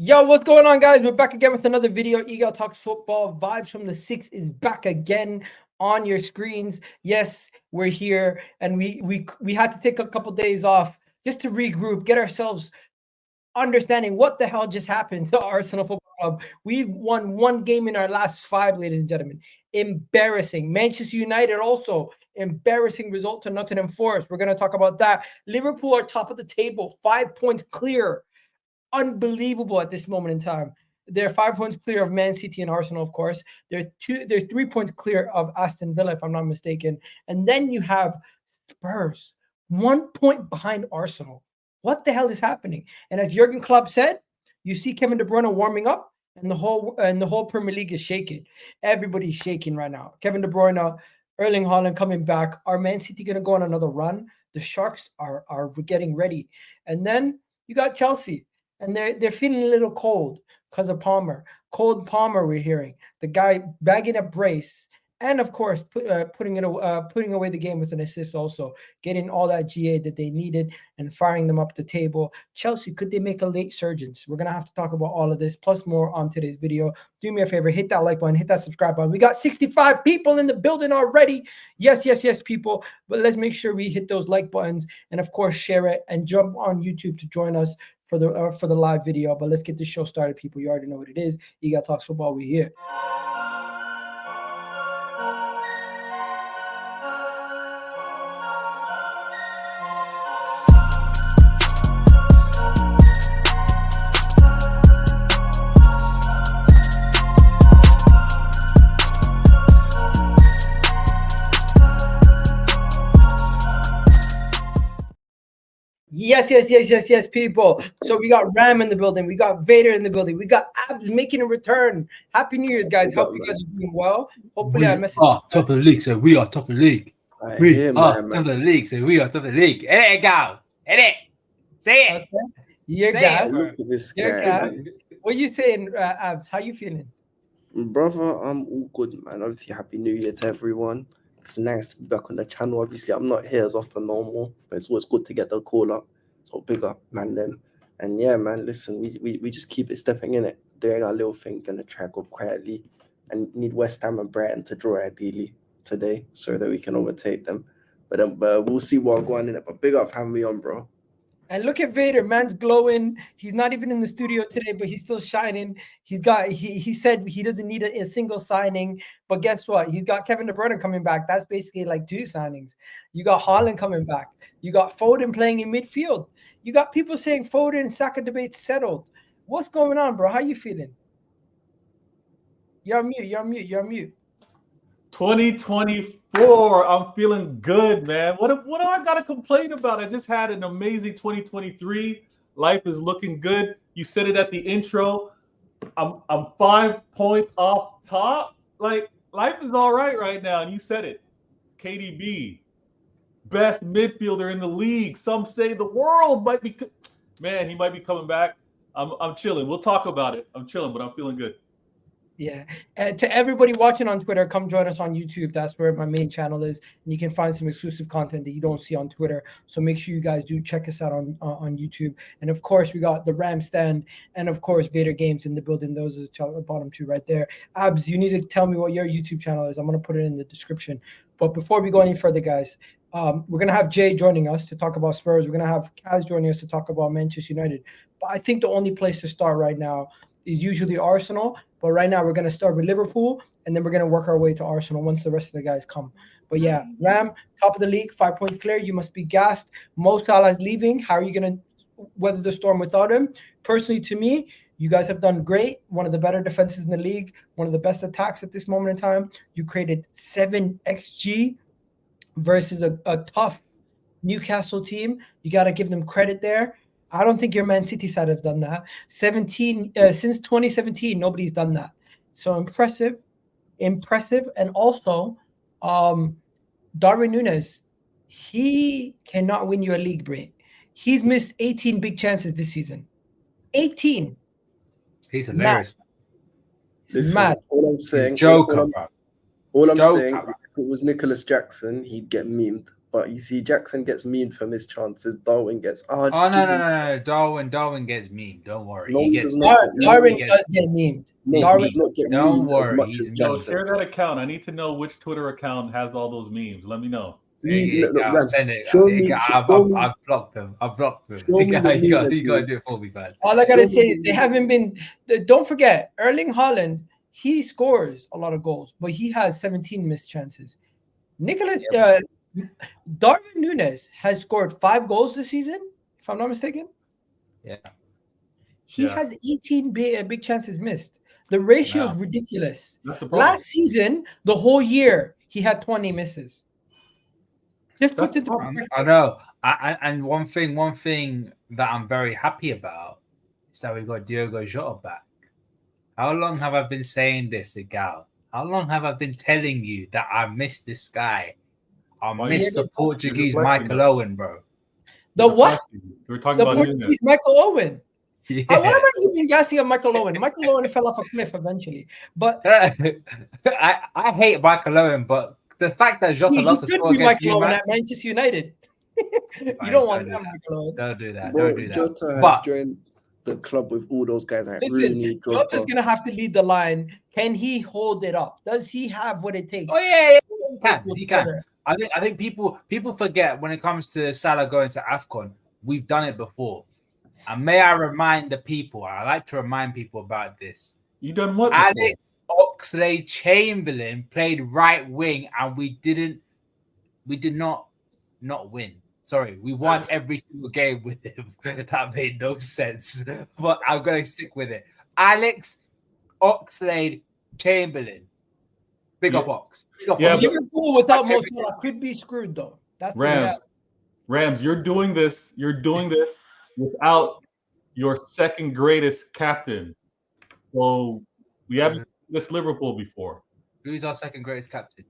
Yo, what's going on, guys? We're back again with another video. Eagle Talks Football. Vibes from the 6 is back again on your screens. Yes, we're here, and we had to take a couple days off just to regroup, get ourselves understanding what the hell just happened to Arsenal Football Club. We've won one game in our last 5, ladies and gentlemen. Embarrassing. Manchester United also embarrassing result to Nottingham Forest. We're going to talk about that. Liverpool are top of the table, 5 points clear. Unbelievable at this moment in time. They're 5 points clear of Man City and Arsenal, of course. They're 3 points clear of Aston Villa, if I'm not mistaken. And then you have Spurs, 1 point behind Arsenal. What the hell is happening? And as Jurgen Klopp said, you see Kevin De Bruyne warming up, and the whole Premier League is shaking. Everybody's shaking right now. Kevin De Bruyne, Erling Haaland coming back. Are Man City going to go on another run? The Sharks are getting ready. And then you got Chelsea. And they're feeling a little cold because of Palmer. Cold Palmer, we're hearing. The guy bagging a brace. And, of course, putting away the game with an assist also. Getting all that GA that they needed and firing them up the table. Chelsea, could they make a late surgence? We're going to have to talk about all of this, plus more on today's video. Do me a favor. Hit that like button. Hit that subscribe button. We got 65 people in the building already. Yes, people. But let's make sure we hit those like buttons. And, of course, share it. And jump on YouTube to join us for the live video. But let's get this show started, people. You already know what it is. You got Talks Football. We here. Yes, people. So we got Ram in the building. We got Vader in the building. We got Abs making a return. Happy New Year's, guys. Hope you guys are doing well. Hopefully, I messaged. We are top of the league, so we are top of the league. We are top of the league, so we are top of the league. Edit, go. Edit. Say it. Okay. Yeah, guys. Look at this guy. What are you saying, Abs? How you feeling? Brother, I'm all good, man. Obviously, Happy New Year to everyone. It's nice to be back on the channel. Obviously, I'm not here as often normal, but it's always good to get the call up. So big up, man, them. And yeah, man, listen, we just keep it stepping in it, doing our little thing, gonna try go quietly, and need West Ham and Brighton to draw ideally today so that we can overtake them. But we'll see what going in it. But big up, having me on, bro. And look at Vader, man's glowing. He's not even in the studio today, but he's still shining. He said he doesn't need a single signing, but guess what? He's got Kevin De Bruyne coming back. That's basically like 2 signings. You got Haaland coming back. You got Foden playing in midfield. You got people saying Foden and Saka debate settled. What's going on, bro? How you feeling? You're on mute. 2024, I'm feeling good, man. What do I got to complain about? I just had an amazing 2023. Life is looking good. You said it at the intro. I'm 5 points off top. Like, life is all right now, and you said it. KDB, best midfielder in the league. Some say the world might be. Man, he might be coming back. I'm chilling. We'll talk about it. I'm chilling, but I'm feeling good. Yeah. To everybody watching on Twitter, come join us on YouTube. That's where my main channel is. And you can find some exclusive content that you don't see on Twitter. So make sure you guys do check us out on YouTube. And, of course, we got the Ram stand and, of course, Vader Games in the building. Those are the bottom 2 right there. Abs, you need to tell me what your YouTube channel is. I'm going to put it in the description. But before we go any further, guys, we're going to have Jay joining us to talk about Spurs. We're going to have Kaz joining us to talk about Manchester United. But I think the only place to start right now is usually Arsenal, but right now we're going to start with Liverpool, and then we're going to work our way to Arsenal once the rest of the guys come. But yeah, Ram, top of the league, 5 points clear. You must be gassed. Mo Salah's leaving. How are you going to weather the storm without him? Personally, to me, you guys have done great. One of the better defenses in the league, one of the best attacks at this moment in time. You created 7 XG versus a tough Newcastle team. You got to give them credit there. I don't think your Man City side have done that. Since 2017, nobody's done that. So impressive. And also, Darwin Núñez, he cannot win you a league, Bray. He's missed 18 big chances this season. 18. He's hilarious. Listen, mad. All I'm saying, Joker, all I'm saying, if it was Nicholas Jackson, he'd get memed But you see, Jackson gets memed for missed chances. Darwin gets Oh no. Darwin gets memed. Don't worry. No, he he gets does not. Darwin does get memed. No, Darwin does not get Don't memed worry, as much he's as memed. Yo, Jackson. share that account. I need to know which Twitter account has all those memes. Let me know. I'll send it. I've blocked them. I've blocked them. You gotta do it for me, man. All I gotta say is they haven't been. Don't forget, Erling Haaland. He scores a lot of goals, but he has 17 missed chances. Darwin Núñez has scored 5 goals this season, if I'm not mistaken. Yeah. He has 18 big chances missed. The ratio is ridiculous. Last season, the whole year, he had 20 misses. Just put it. I know. And one thing that I'm very happy about is that we got Diogo Jota back. How long have I been saying this, Igal? How long have I been telling you that I miss this guy? I miss the Portuguese Michael Owen, bro. The what? We're talking the about Portuguese Michael Owen. Yeah. Why am I even gassing up Michael Owen? Michael Owen fell off a cliff eventually. But I hate Michael Owen, but the fact that Jota loves to score against Michael Owen at Manchester United. You don't want that, Michael Owen. Don't do that. Bro, Don't do that. Jota has joined the club with all those guys like Rooney, Jota's gonna have to lead the line. Can he hold it up? Does he have what it takes? Oh yeah, he can. I think people forget when it comes to Salah going to AFCON, we've done it before. And may I remind the people, I like to remind people about this. You done what? Alex Oxlade-Chamberlain played right wing, and we did not win. Sorry, we won every single game with him. That made no sense, but I'm going to stick with it. Alex Oxlade-Chamberlain. Big up Ox. Liverpool without Mo Salah could be screwed, though. That's Rams, you're doing this without your second greatest captain. So we haven't seen this Liverpool before. Who's our second greatest captain?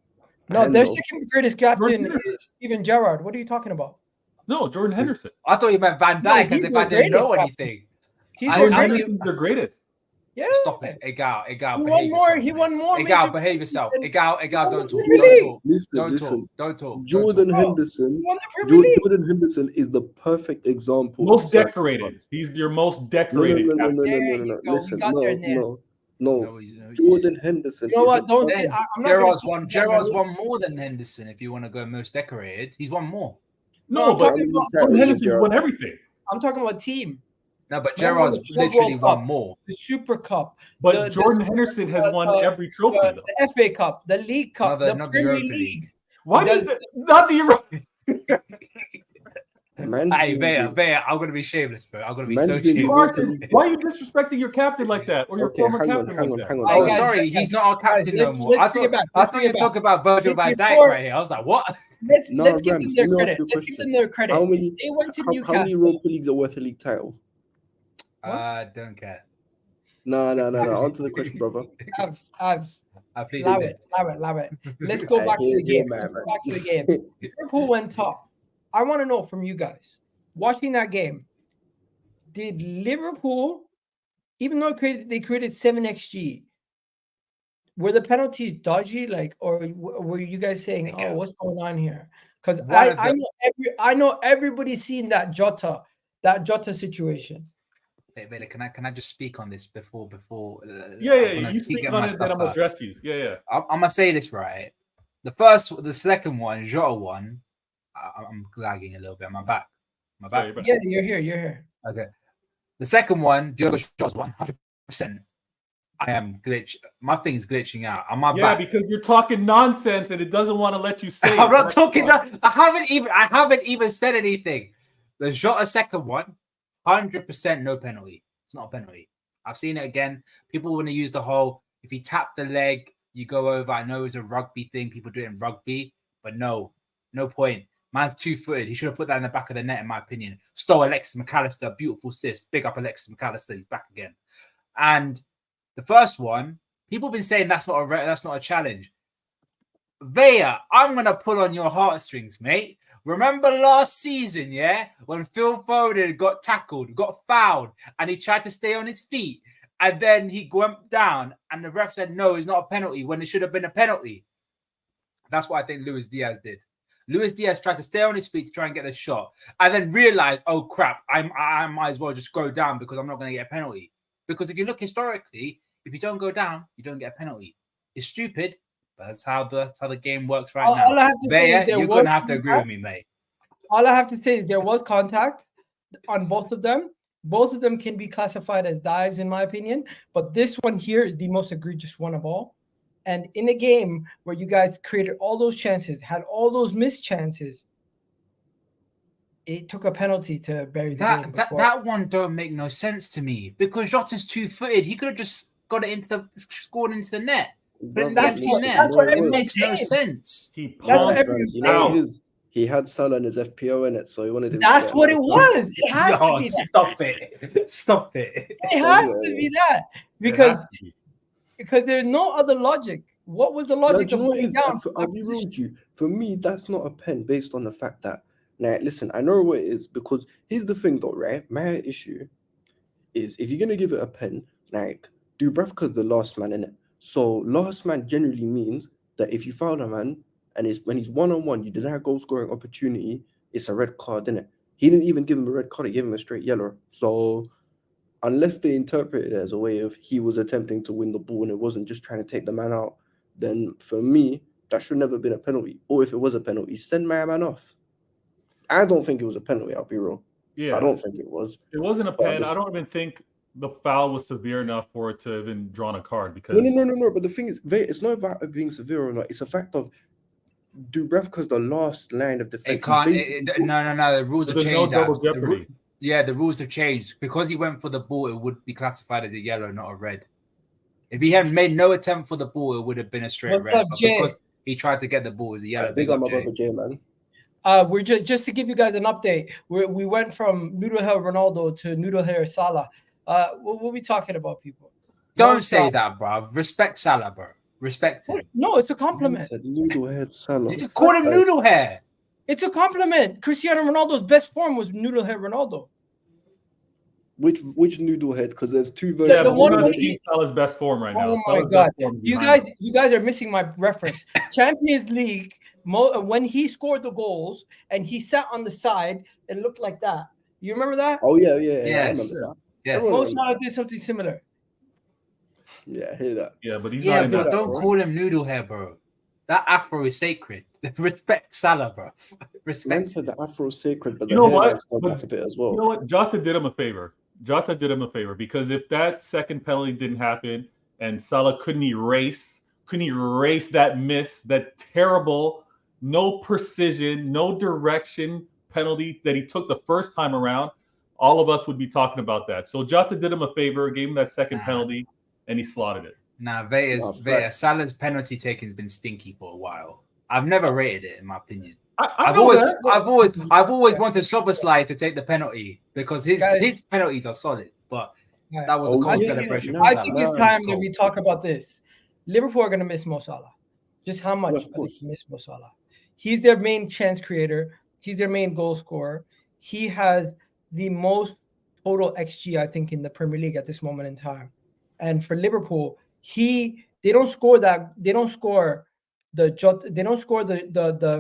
No, their second greatest captain is Steven Gerrard. What are you talking about? No, Jordan Henderson. I thought you meant Van Dijk as if I didn't know anything. Jordan Henderson's their greatest. Yeah. Stop it. Egal. He won more. Egal, behave yourself. Egal, don't talk. Don't talk. Jordan Henderson is the perfect example. Most decorated. He's your most decorated. No. Listen, no. Jordan Henderson. You know what? Don't say. Gerrard's won more than Henderson. If you want to go most decorated, he's won more. No, but Jordan Henderson's won everything. I'm talking about team. No, but Gerrard's literally won more. The Super Cup. But Jordan Henderson has won every trophy, though. The FA Cup, the League Cup, the Premier League. Why does it not the Europa? Hey, Vea, I'm gonna be shameless, bro. I'm gonna be so shameless. Why are you disrespecting your captain like that, or your former captain like that? Oh, sorry, he's not our captain no more. I thought you were talking about Virgil van Dijk right here. I was like, what? Let's give them their credit. Let's give them their credit. They went to Newcastle. How many Europa Leagues are worth a league title? Don't care. No. Answer the question, brother. Abs. I plead Allow it. Let's go back to the game. Let's go back to the game. Liverpool went top. I want to know from you guys, watching that game, did Liverpool, even though they created 7 XG, were the penalties dodgy? Or were you guys saying, "Oh, what's going on here"? Because I know everybody's seen that Jota situation. Hey, Veda, can I just speak on this before? Yeah. You speak on it, then I'm gonna address you. Yeah. I'm gonna say this right. The second one, Jota one. I'm lagging a little bit. Am I back? Yeah, you're here. Okay. The second one, Diogo Jota's 100%. I am glitch. My thing's glitching out. Am I back? Yeah, because you're talking nonsense and it doesn't want to let you say. I'm not talking. I haven't even said anything. The Jota second one, 100% no penalty. It's not a penalty. I've seen it again. People want to use the whole, if you tap the leg, you go over. I know it's a rugby thing. People do it in rugby, but no point. Man's 2-footed. He should have put that in the back of the net, in my opinion. Stole Alexis McAllister. Beautiful assist. Big up Alexis McAllister. He's back again. And the first one, people have been saying that's not a challenge. Vea, I'm going to pull on your heartstrings, mate. Remember last season, yeah? When Phil Foden got tackled, got fouled, and he tried to stay on his feet. And then he went down, and the ref said, no, it's not a penalty, when it should have been a penalty. That's what I think Luis Diaz did. Luis Diaz tried to stay on his feet to try and get the shot, and then realized, oh crap, I might as well just go down because I'm not going to get a penalty. Because if you look historically, if you don't go down, you don't get a penalty. It's stupid, but that's how the game works right now. All I have to say is you're going to have to agree with me, mate. All I have to say is there was contact on both of them. Both of them can be classified as dives, in my opinion. But this one here is the most egregious one of all. And in a game where you guys created all those chances, had all those missed chances, it took a penalty to bury the game. That one don't make no sense to me because Jota's 2-footed. He could have just got it scored into the net. But it makes no sense. He had Salah in his FPO in it, so he wanted him. That's what it was. It has to be that. Stop it. It has to be that because there's no other logic. What was the logic of putting down? I'll be real with you. For me, that's not a pen based on the fact that. Now, listen, I know what it is because here's the thing, though, right? My issue is if you're gonna give it a pen, like Dubravka's the last man in it. So last man generally means that if you foul a man and when he's 1-on-1, you deny a goal scoring opportunity, it's a red card, innit? He didn't even give him a red card; he gave him a straight yellow. So unless they interpret it as a way of he was attempting to win the ball and it wasn't just trying to take the man out, then for me, that should never have been a penalty. Or if it was a penalty, send my man off. I don't think it was a penalty, I'll be real. Yeah. I don't think it was. It wasn't a pen. I don't even think the foul was severe enough for it to have been drawn a card because... No. But the thing is, it's not about it being severe or not. It's a fact of Dubravka's the last line of defense. It can't... No. The rules have changed. No double jeopardy. The rules have changed. Because he went for the ball, it would be classified as a yellow, not a red. If he had made no attempt for the ball, it would have been a straight red. But because he tried to get the ball as a yellow. Big up my brother Jay, man. We're just to give you guys an update. We went from Noodle Hair Ronaldo to Noodle Hair Salah. What are we talking about, people? Don't say that, bro. Respect Salah, bro. Respect him. No, it's a compliment. Noodle Hair Salah. You just called him Noodle Hair. It's a compliment. Cristiano Ronaldo's best form was Noodle Hair Ronaldo. Which noodle head? Because there's two versions. Yeah, the one of Salah's best form right now. Oh my God! You guys are missing my reference. Champions League. When he scored the goals and he sat on the side and looked like that. You remember that? Oh yeah. Yes. I remember that. Yes. Mo Salah did something similar. Yeah, I hear that. Yeah, but he's not. But don't call him Noodle Hair, bro. That afro is sacred. Respect Salah, bro. Respect. Man said the afro is sacred, but you know what? Back a bit as well. You know what? Jota did him a favor. Because if that second penalty didn't happen and Salah couldn't erase that miss, that terrible, no precision, no direction penalty that he took the first time around, all of us would be talking about that. So Jota did him a favor, gave him that second penalty, and he slotted it. Salah's penalty taking has been stinky for a while. I've never rated it, in my opinion. I've always wanted Szoboszlai to take the penalty because his penalties are solid, but that was a cold celebration. I think it's time that we talk about this. Liverpool are going to miss Mo Salah. Just how much are they going to miss Mo Salah? He's their main chance creator. He's their main goal scorer. He has the most total XG, I think, in the Premier League at this moment in time. And for Liverpool, they don't score the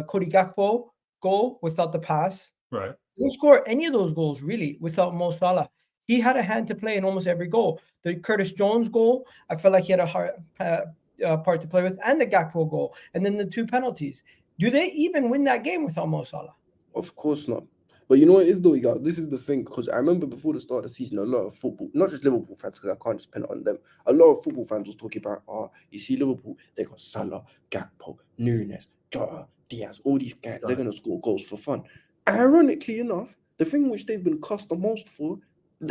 Cody Gakpo goal without the pass. Right. They don't score any of those goals really without Mo Salah. He had a hand to play in almost every goal. The Curtis Jones goal, I felt like he had a part to play with, and the Gakpo goal, and then the two penalties. Do they even win that game without Mo Salah? Of course not. But you know what it is though, this is the thing, because I remember before the start of the season, a lot of football, not just Liverpool fans, because I can't just pin it on them, a lot of football fans was talking about, you see Liverpool, they got Salah, Gakpo, Nunes, Jota, Diaz, all these guys, they're going to score goals for fun. Ironically enough, the thing which they've been cost the most for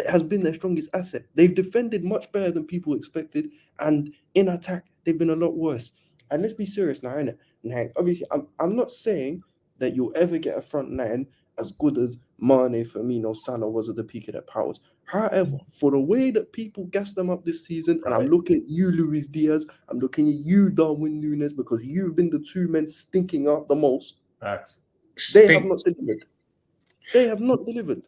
has been their strongest asset. They've defended much better than people expected, and in attack, they've been a lot worse. And let's be serious now, innit? Now, obviously, I'm not saying that you'll ever get a front line as good as Mane, Firmino, Salah was at the peak of their powers. However, for the way that people gas them up this season, and I'm looking at you, Luis Diaz, I'm looking at you, Darwin Núñez, because you've been the two men stinking out the most. Facts. They have not delivered. They have not delivered.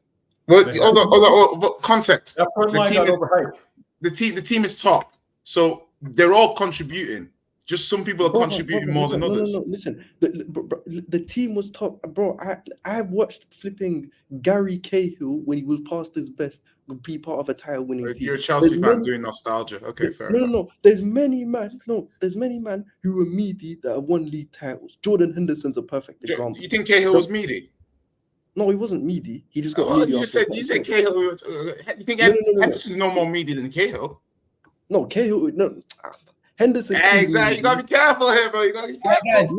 Well, context. That front line got overhyped. The team is top, so they're all contributing. Just some people are contributing more than others. No. Listen, the team was top, bro. I watched flipping Gary Cahill when he was past his best be part of a title-winning team. You're a Chelsea fan doing nostalgia. Okay, fair enough. No. There's many man who are meaty that have won league titles. Jordan Henderson's a perfect example. You think Cahill was meaty? No, he wasn't meaty. He just got meaty. meaty. You said Cahill. You think Henderson's no more meaty than Cahill? No, Cahill. No. Henderson. Exactly. You gotta be careful here, bro. You gotta be careful. Guys,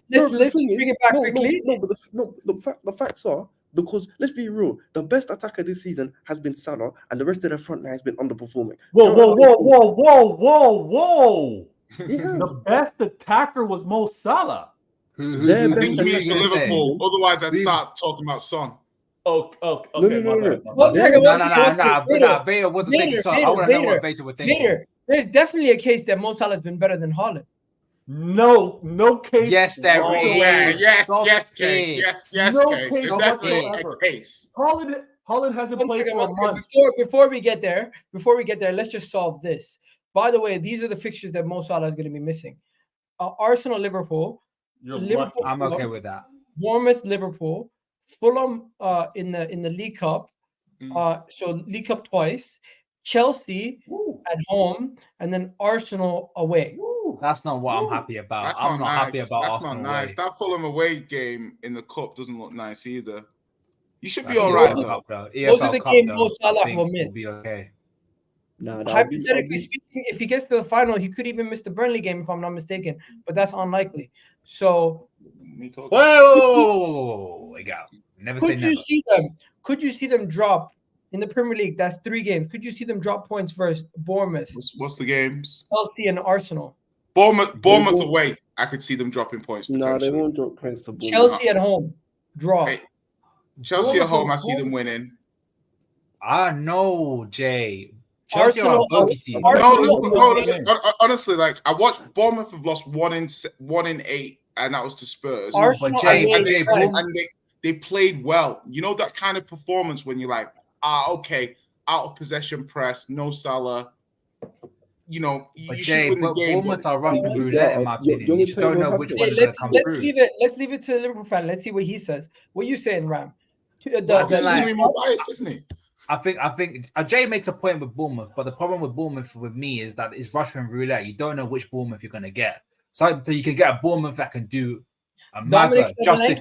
let's bring it back quickly. The facts are, because let's be real, the best attacker this season has been Salah, and the rest of their front line has been underperforming. Whoa! The best attacker was Mo Salah. I think he means for Liverpool. Otherwise, I'd start talking about Son. Okay. No. One second. Vader wasn't thinking so. I want to know what Vader would think. Vader, there's definitely a case that Mo Salah has been better than Haaland. No case. Yes, there is. Yes, No case. case Definitely a case. Haaland hasn't played for a month. Before we get there, let's just solve this. By the way, these are the fixtures that Mo Salah is going to be missing. Arsenal, Liverpool. Liverpool, I'm okay with that. Bournemouth, Liverpool, Fulham in the League Cup. So League Cup twice. Chelsea at home, and then Arsenal away. That's not what I'm happy about. I'm not happy about That's Arsenal not nice. away. That Fulham away game in the cup doesn't look nice either. You should be all right, though. Those are the games Mo Salah will miss. Be okay. Hypothetically speaking, if he gets to the final, he could even miss the Burnley game, if I'm not mistaken. But that's unlikely. So, whoa, never say never. Could you see them drop in the Premier League? That's 3 games. Could you see them drop points versus Bournemouth? What's the games? Chelsea and Arsenal. Bournemouth away. I could see them dropping points. No, they won't drop points to Bournemouth. Chelsea at home, draw. Hey, Chelsea at home, I see them winning. No, Jay. Chelsea are a bogey team. Honestly, like I watched Bournemouth have lost 1 in 8, and that was to Spurs. But Jay, they played well. You know that kind of performance when you're like, okay, out of possession press, no Salah. You know, but Jay, Bournemouth are Russian roulette in my opinion. You just don't know which one let's leave it to the Liverpool fan. Let's see what he says. What are you saying, Ram? He's more biased, isn't he? I think Jay makes a point with Bournemouth, but the problem with Bournemouth with me is that it's Russian roulette. You don't know which Bournemouth you're going to get. So you can get a Bournemouth that can do a massive Justin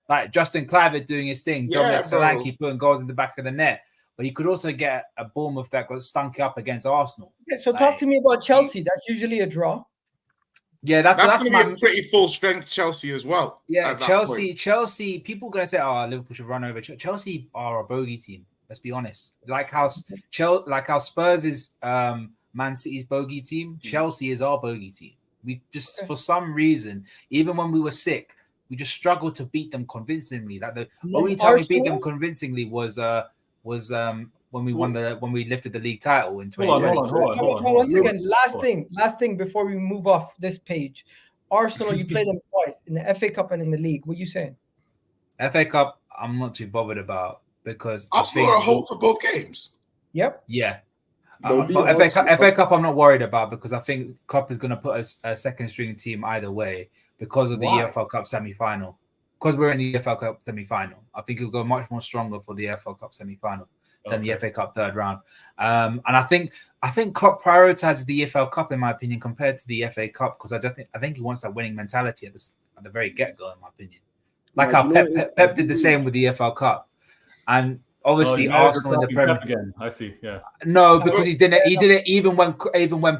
Kluivert doing his thing, Dominic Solanke putting goals in the back of the net. But you could also get a Bournemouth that got stunk up against Arsenal. Yeah, so talk to me about Chelsea. That's usually a draw. Yeah, that's going to be a pretty full strength Chelsea as well. Yeah, Chelsea. People are going to say, Liverpool should run over. Chelsea are a bogey team. Let's be honest. Like how Spurs is Man City's bogey team, Chelsea is our bogey team. We just, for some reason, even when we were sick, we just struggled to beat them convincingly. Like the only time we beat them convincingly was when we lifted the league title in 2020. Hold on. Once again, last thing before we move off this page. Arsenal, you play them twice in the FA Cup and in the league. What are you saying? FA Cup, I'm not too bothered about because Arsenal are home for both games. Yep. Yeah. But FA Cup, I'm not worried about because I think Klopp is going to put a second string team either way because of the EFL Cup semi-final. Because we're in the EFL Cup semi-final, I think it'll go much more stronger for the EFL Cup semi-final than the FA Cup third round. And I think Klopp prioritizes the EFL Cup in my opinion compared to the FA Cup because I think he wants that winning mentality at the very get-go in my opinion. Like how Pep did the same with the EFL Cup, and obviously Arsenal in the Premier League. Again, I see. Yeah. No, because he did it even when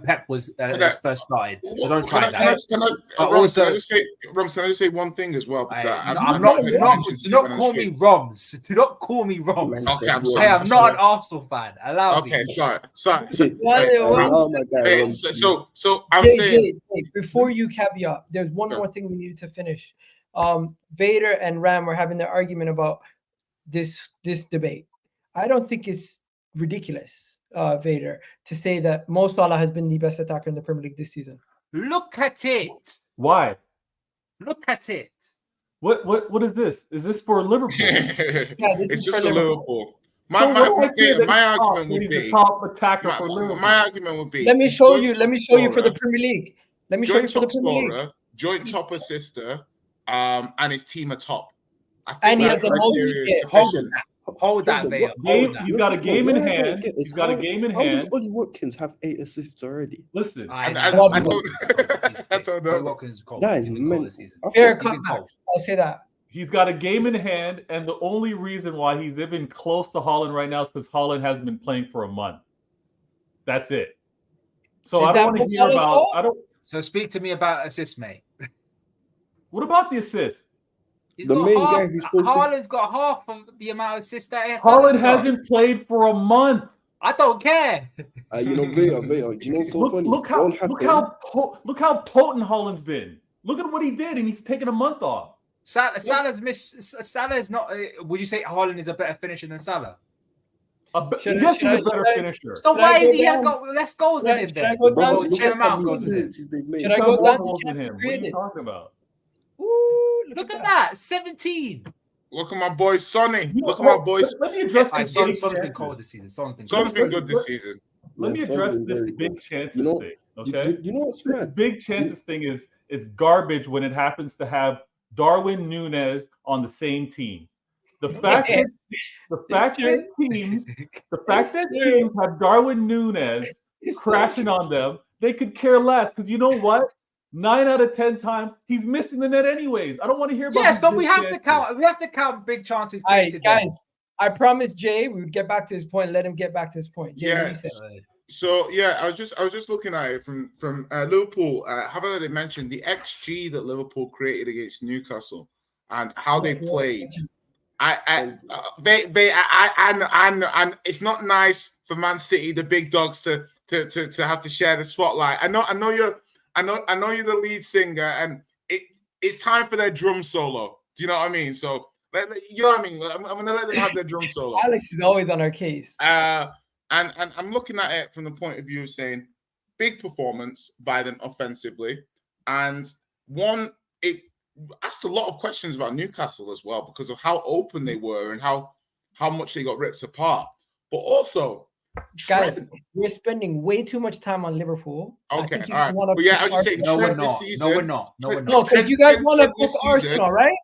Pep was first started. So don't try that. Can I just say one thing as well? Do not call me Roms. Do not call me Roms. Okay, I'm sorry. Hey, I'm not an Arsenal fan. Allow me. Okay, sorry. Oh my God. So I'm saying before you caveat, there's one more thing we needed to finish. Vader and Ram were having their argument about this debate. I don't think it's ridiculous, Vader, to say that Mo Salah has been the best attacker in the Premier League this season. Look at it. Why? Look at it. What is this? Is this for Liverpool? Yeah, this is just for Liverpool. My argument would be the top attacker for Liverpool. My argument would be let me show you for the Premier League. Let me show you joint for the top Premier League. scorer, joint top assister, and his team are top. I think And he that has the most criteria is hits. sufficient. Hold that, Bayo. Hold that. He's got a game in What I don't hand. get is He's got a game in how does hand. Ollie Watkins have 8 assists already? Listen, I And know. I That's don't- cold. I don't know. Ollie Watkins is cold. That is He's been cold mental. this season. Fair He's been cold. cutbacks. I'll say that. he's got a game in hand, and the only reason why he's even close to Haaland right now is because Haaland hasn't been playing for a month. That's it. So Is I that don't want to hear Salah's about. fault? I don't. So speak to me about assists, mate. What about the assist? He's The got main half. guy who's supposed to- Haaland's got half of the amount of assists that Salah's Haaland got. hasn't played for a month. I don't care. You know, Vega, do you know what's so funny? Look how potent Haaland's been. Look at what he did, and he's taken a month off. Salah's missed. Salah's not. Would you say Haaland is a better finisher than Salah? Yes, he's a better finisher. So Should why I go is he down? got less goals than him Should I then? go down Bro, to look Check at him how out, many goals, isn't it? appearances they've made. Should I He's go got down more goals to than chances him. What are you created? talking about? Ooh, Look at that, 17. Look at my boy Sonny. You know, Look at my boy. Let me address Like, this Son's big been chances. cold this season. Son's been Son's cold. been good this season. Let me Yeah, Son's address been this very big good. chances You know- thing. Okay, You know what's this mad? big chances thing is garbage when it happens to have Darwin Núñez on the same team. The fact that teams have Darwin Núñez crashing on them, they could care less because you know what? 9 out of 10 times he's missing the net anyways. I don't want to hear about. Yes, these but big we have to chances. count. We have to count big chances All right, created. then. guys. I promised Jay we would get back to his point. Let him get back to his point. Jay, what do you Yes. say? So yeah, I was just looking at it from Liverpool. Have I already mentioned the XG that Liverpool created against Newcastle and how they played? I it's not nice for Man City, the big dogs, to have to share the spotlight. I know you're the lead singer, and it's time for their drum solo. Do you know what I mean? So you know what I mean. I'm gonna let them have their drum solo. Alex is always on our case. And I'm looking at it from the point of view of saying big performance by them offensively, and it asked a lot of questions about Newcastle as well because of how open they were and how much they got ripped apart. But also, Guys, we're spending way too much time on Liverpool. Okay, all right. But yeah, I was just saying, No, we're Trent this not. season. No, we're not. No, we're No, not. because you guys Trent want to this cook season- Arsenal, right?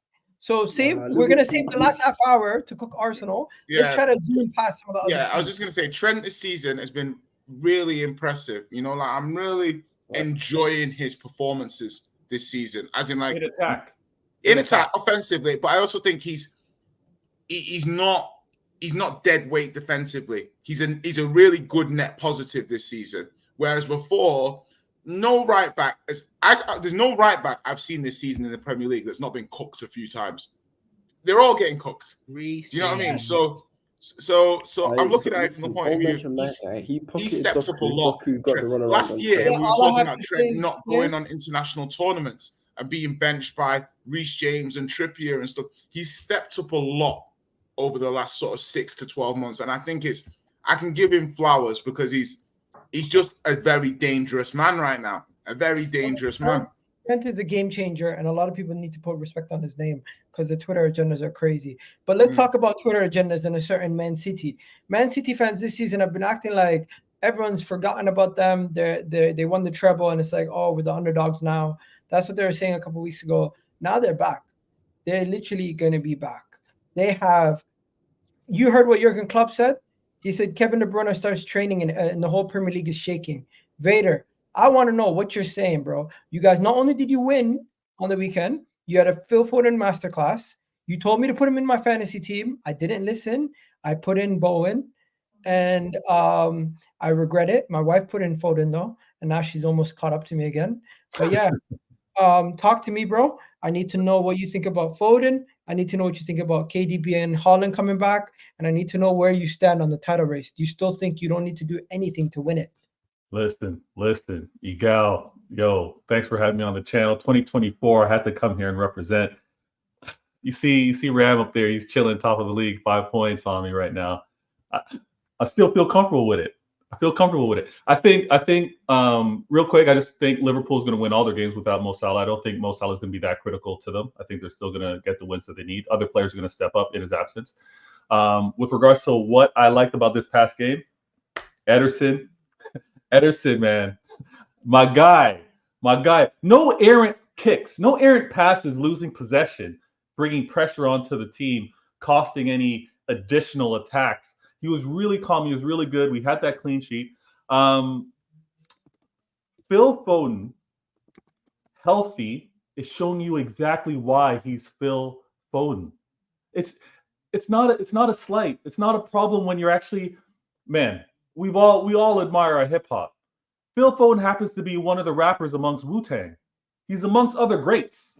So we're gonna save the Liverpool- last half hour to cook Arsenal. Let's Yeah, try to zoom past some of the other yeah. teams. I was just gonna say, Trent this season has been really impressive. You know, like I'm really enjoying his performances this season, as in like In attack. in attack offensively, but I also think he's not dead weight defensively. He's a really good net positive this season. Whereas before, there's no right back I've seen this season in the Premier League that's not been cooked a few times. They're all getting cooked. Do you know what I mean? So I'm looking at it from the point of view. He stepped up a lot. Last year, we were talking about Trent not going on international tournaments and being benched by Reece James and Trippier and stuff. He's stepped up a lot over the last sort of 6 to 12 months. And I think I can give him flowers because he's just a very dangerous man right now. A very dangerous man. Trent is a game changer, and a lot of people need to put respect on his name because the Twitter agendas are crazy. But let's talk about Twitter agendas in a certain Man City. Man City fans this season have been acting like everyone's forgotten about them. They won the treble, and it's like, oh, we're the underdogs now. That's what they were saying a couple of weeks ago. Now they're back. They're literally going to be back. They have. You heard what Jurgen Klopp said? He said Kevin De Bruyne starts training and the whole Premier League is shaking. Vader, I want to know what you're saying, bro. You guys, not only did you win on the weekend, you had a Phil Foden masterclass. You told me to put him in my fantasy team. I didn't listen. I put in Bowen, and I regret it. My wife put in Foden, though, and now she's almost caught up to me again. But yeah, talk to me, bro. I need to know what you think about Foden. I need to know what you think about KDB and Haaland coming back, and I need to know where you stand on the title race. Do you still think you don't need to do anything to win it? Listen, Egal, yo, thanks for having me on the channel. 2024, I had to come here and represent. You see Ram up there, he's chilling top of the league, 5 points on me right now. I still feel comfortable with it. I think real quick, I just think Liverpool's going to win all their games without Mo Salah. I don't think Mo Salah is going to be that critical to them. I think they're still going to get the wins that they need. Other players are going to step up in his absence. With regards to what I liked about this past game, Ederson, man, my guy, My guy, no errant kicks, no errant passes, losing possession, bringing pressure onto the team, costing any additional attacks. He was really calm. He was really good. We had that clean sheet. Phil Foden, healthy, is showing you exactly why he's Phil Foden. It's not a slight. It's not a problem when you're actually, man. We all admire our hip hop. Phil Foden happens to be one of the rappers amongst Wu-Tang. He's amongst other greats.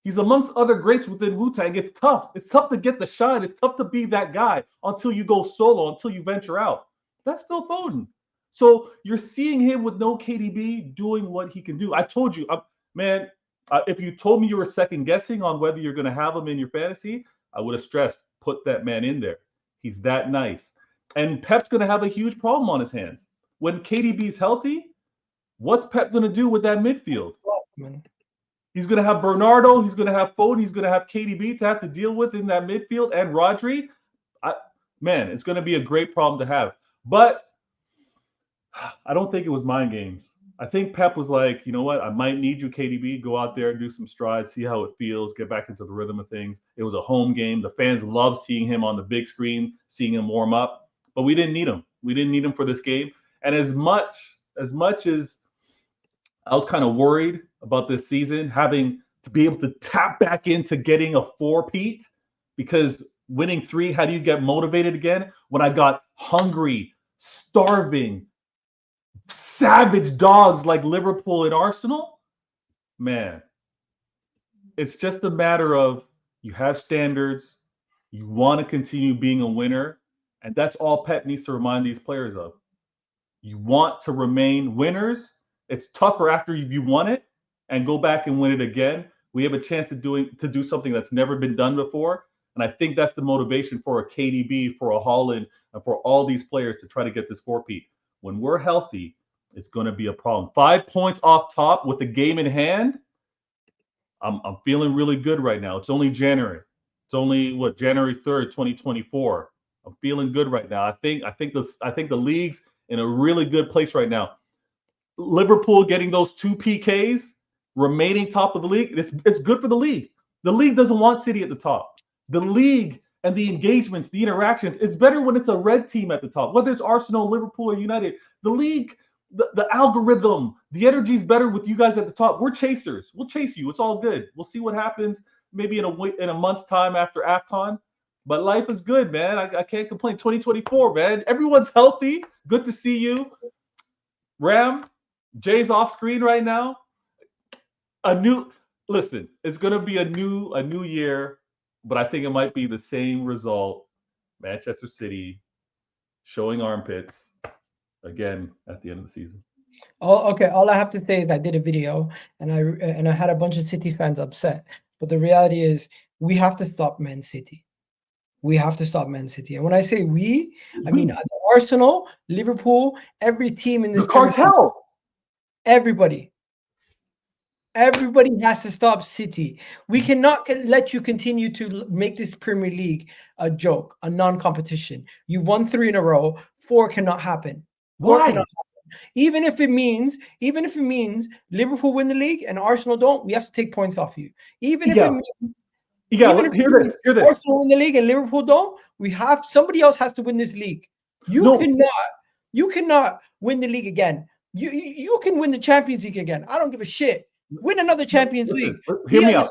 He's amongst other greats within Wu-Tang. It's tough. It's tough to get the shine. It's tough to be that guy until you go solo, until you venture out. That's Phil Foden. So you're seeing him with no KDB doing what he can do. I told you, man, if you told me you were second guessing on whether you're going to have him in your fantasy, I would have stressed, put that man in there. He's that nice. And Pep's going to have a huge problem on his hands. When KDB's healthy, what's Pep going to do with that midfield? He's going to have Bernardo. He's going to have Foden. He's going to have KDB to have to deal with in that midfield and Rodri. Man, it's going to be a great problem to have. But I don't think it was mind games. I think Pep was like, you know what? I might need you, KDB. Go out there and do some strides, see how it feels, get back into the rhythm of things. It was a home game. The fans love seeing him on the big screen, seeing him warm up. But we didn't need him. We didn't need him for this game. And as much as I was kind of worried about this season, having to be able to tap back into getting a 4-peat, because winning 3, how do you get motivated again? When I got hungry, starving, savage dogs like Liverpool and Arsenal, man, it's just a matter of you have standards, you want to continue being a winner, and that's all Pep needs to remind these players of. You want to remain winners. It's tougher after you won it and go back and win it again. We have a chance to do something that's never been done before, and I think that's the motivation for a KDB, for a Haaland, and for all these players to try to get this 4-peat. When we're healthy, it's going to be a problem. 5 points off top with the game in hand. I'm feeling really good right now. It's only January. It's only January 3rd, 2024. I'm feeling good right now. I think the league's in a really good place right now. Liverpool getting those 2 PKs, remaining top of the league. It's good for the league. The league doesn't want City at the top. The league and the engagements, the interactions, it's better when it's a red team at the top. Whether it's Arsenal, Liverpool, or United, the league. The algorithm, the energy is better with you guys at the top. We're chasers. We'll chase you. It's all good. We'll see what happens maybe in a month's time after AFCON. But life is good, man. I can't complain. 2024, man. Everyone's healthy. Good to see you. Ram, Jay's off screen right now. Listen, it's gonna be a new year, but I think it might be the same result. Manchester City showing armpits again at the end of the season. Oh, okay. All I have to say is I did a video and I had a bunch of City fans upset. But the reality is we have to stop Man City. We have to stop Man City. And when I say we, I mean Arsenal, Liverpool, every team in the cartel. Everybody has to stop City. We cannot let you continue to make this Premier League a joke, a non-competition. You've won 3 in a row. 4 cannot happen. Why? Even if it means Liverpool win the league and Arsenal don't, we have to take points off you. Even if it means Arsenal win the league and Liverpool don't, somebody else has to win this league. You cannot win the league again. You can win the Champions League again. I don't give a shit. Win another Champions League. Hear me out.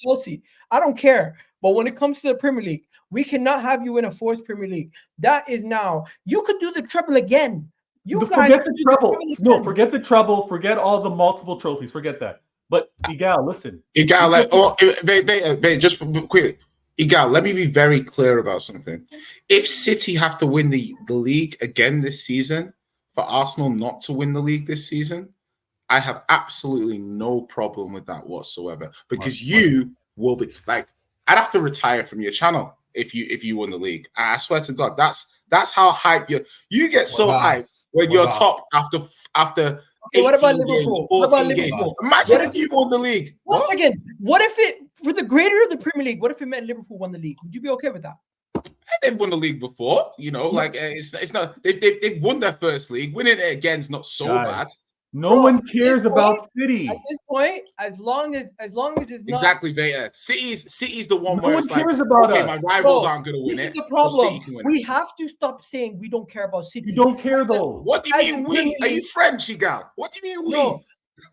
Chelsea. I don't care. But when it comes to the Premier League, we cannot have you in a 4th Premier League. That is now. You could do the treble again. Forget the treble. No, forget the treble. Forget all the multiple trophies. Forget that. But Igal, listen. Igal, just quickly. Igal, let me be very clear about something. If City have to win the league again this season, for Arsenal not to win the league this season, I have absolutely no problem with that whatsoever. Because you will be like, I'd have to retire from your channel if you won the league. I swear to God, that's how hype you get. So hyped when you're top after. Okay, what about Liverpool? What about Liverpool? Imagine if you won the league. Once again, what if it for the greater of the Premier League? What if it meant Liverpool won the league? Would you be okay with that? They've won the league before, like it's not. They've won their first league. Winning it again is not so bad. No one cares about City. At this point, as long as it's not Exactly, Veta. City's the one No where one it's like, cares about okay, us. my rivals Bro, aren't going to win this it. is the so problem. City can win We it. have to stop saying we don't care about City. You don't care though. What do you as mean a we? Premier Are you League- French, Igal? What do you mean we? No.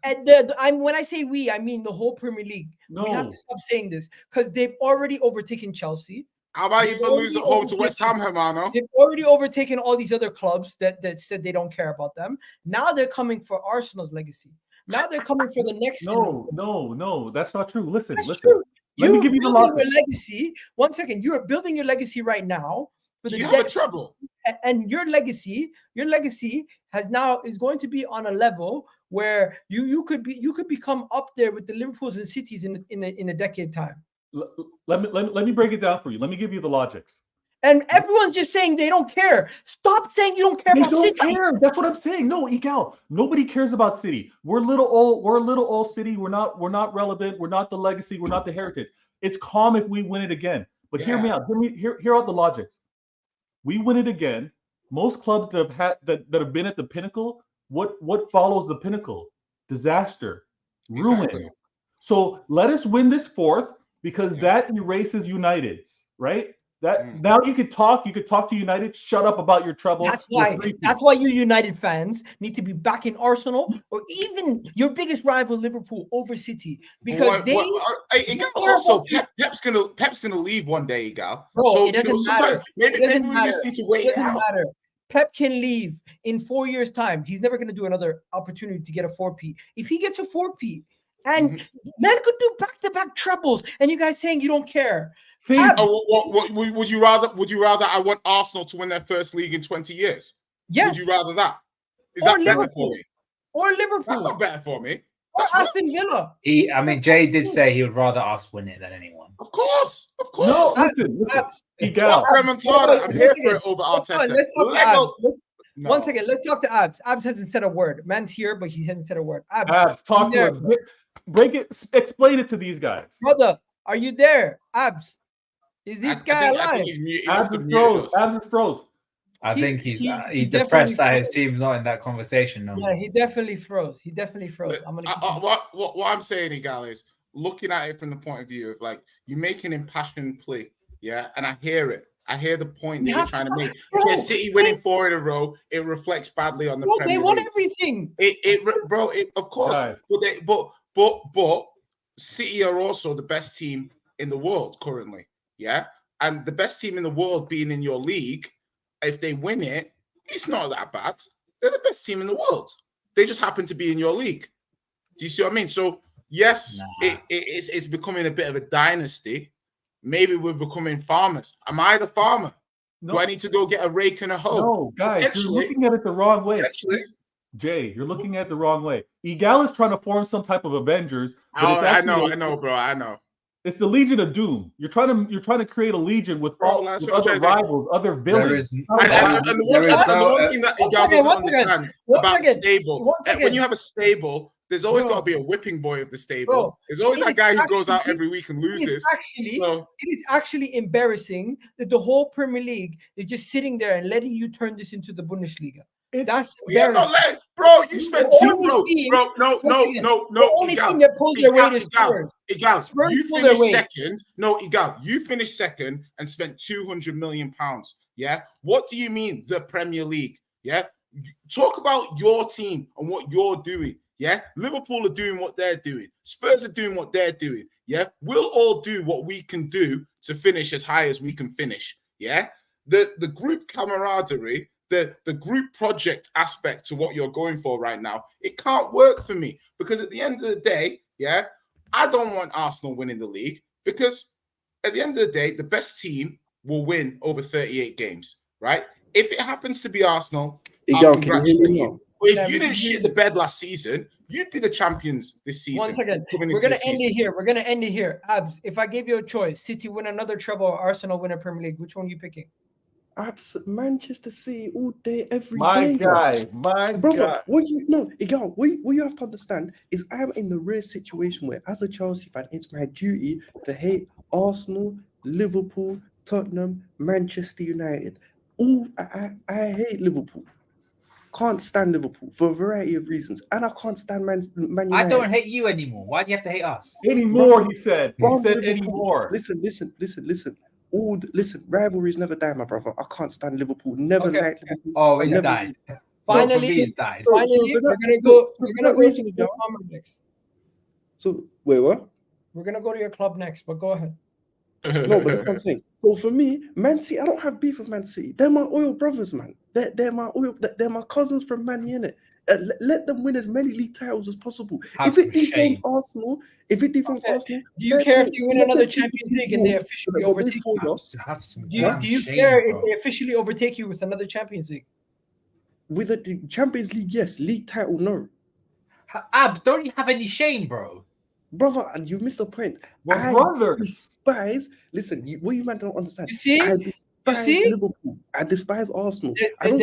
And when I say we, I mean the whole Premier League. We have No. to stop saying this because they've already overtaken Chelsea. How about They've you lose at already home to West Ham, Hermano? They've already overtaken all these other clubs that said they don't care about them. Now they're coming for Arsenal's legacy. Now they're coming for the next. No, that's not true. Listen. True. Let me give you the building logic. your legacy. 1 second. You are building your legacy right now. For Do the you have a dead- trouble? and your legacy is going to be on a level where you could become up there with the Liverpools and Cities in a decade time. Let me break it down for you. Let me give you the logics. And everyone's just saying they don't care. Stop saying you don't care They about don't City. care. That's what I'm saying. No, Igal. Nobody cares about City. We're a little old City. We're not relevant. We're not the legacy. We're not the heritage. It's calm if we win it again. But hear me out. Hear out the logics. We win it again. Most clubs that have been at the pinnacle, what follows the pinnacle? Disaster, ruin. Exactly. So let us win this fourth because that erases United's, right? Now you could talk to United. Shut up about your trouble. That's why you United fans need to be back in Arsenal or even your biggest rival Liverpool over City because Pep's gonna leave one day, Igal. Bro, so it doesn't matter. Maybe we just need to wait. It doesn't matter. Pep can leave in 4 years' time. He's never going to do another opportunity to get a 4P. If he gets a 4P, and man could do back-to-back trebles, and you guys saying you don't care. Would you rather I want Arsenal to win their first league in 20 years? Yes. Would you rather that? Is that better for me? Or Liverpool. That's not better for me. Or Aston Villa. Jay did say he would rather us win it than anyone. Of course. No, listen. I'm here for it over Arteta. One second. Let's talk to Abs. Abs hasn't said a word. Man's here, but he hasn't said a word. Abs, talk to us. Break it. Explain it to these guys. Brother, are you there? Abs. Is this guy alive? Abs is froze. I think he's depressed that his team's not in that conversation no more. Yeah, he definitely froze. What I'm saying, Igal, is looking at it from the point of view of like you make an impassioned plea, and I hear it. I hear the point that you're trying to make. If City winning 4 in a row, it reflects badly on the Premier League. They won everything. Of course, right. but City are also the best team in the world currently, and the best team in the world being in your league. If they win it, it's not that bad. They're the best team in the world. They just happen to be in your league. Do you see what I mean? So, yes, it's becoming a bit of a dynasty. Maybe we're becoming farmers. Am I the farmer? No. Do I need to go get a rake and a hoe? No, guys, you're looking at it the wrong way. Jay, you're looking at it the wrong way. Igal is trying to form some type of Avengers. I know, bro. I know. It's the Legion of Doom. You're trying to create a legion with other rivals, other villains. The one thing that Igal doesn't understand about stable. When you have a stable, there's always got to be a whipping boy of the stable. There's always that guy who goes out every week and loses. It is actually embarrassing that the whole Premier League is just sitting there and letting you turn this into the Bundesliga. That's embarrassing. Bro, you spent No. The only team that pulls their weight is Spurs. Igal, you finished second. No, Igal, you finished second and spent £200 million. Yeah. What do you mean the Premier League? Yeah. Talk about your team and what you're doing. Yeah. Liverpool are doing what they're doing. Spurs are doing what they're doing. Yeah. We'll all do what we can do to finish as high as we can finish. Yeah. The group camaraderie. The group project aspect to what you're going for right now, it can't work for me because at the end of the day, I don't want Arsenal winning the league because at the end of the day, the best team will win over 38 games, right? If it happens to be Arsenal, I'll congratulate you. If you didn't shit the bed last season, you'd be the champions this season. 1 second. We're going to end it here. Abs, if I gave you a choice, City win another treble or Arsenal win a Premier League, which one are you picking? Manchester City all day, every day. My guy. What you have to understand is I'm in the rare situation where, as a Chelsea fan, it's my duty to hate Arsenal, Liverpool, Tottenham, Manchester United. I hate Liverpool. Can't stand Liverpool for a variety of reasons, and I can't stand Man United. I don't hate you anymore. Why do you have to hate us? Anymore, he said. He From said Liverpool. anymore. Listen. Listen. Rivalries never die, my brother. I can't stand Liverpool. Never Okay. liked Liverpool. Oh, he's Never- died. Finally, For me, he's died. So finally, for that- we're gonna go. so We're for gonna that go reason, to yeah. your club next. So wait, what? We're gonna go to your club next, but go ahead. No, but that's what I'm saying. So for me, Man City, I don't have beef with Man City. They're my oil brothers, man. They're my oil. They're my cousins from Man United. Let them win as many league titles as possible. Have If it some dethrones shame. Arsenal, Do you care if you win another Champions League and they officially overtake you? Have some Do you damn shame, care bro. if they officially overtake you with another Champions League? With the Champions League, yes. League title, no. Abs, don't you have any shame, bro? Brother, and you missed the point. We're I brothers. despise. Listen, what you man don't understand. You see? I despise see? Liverpool. I despise Arsenal. There- I don't.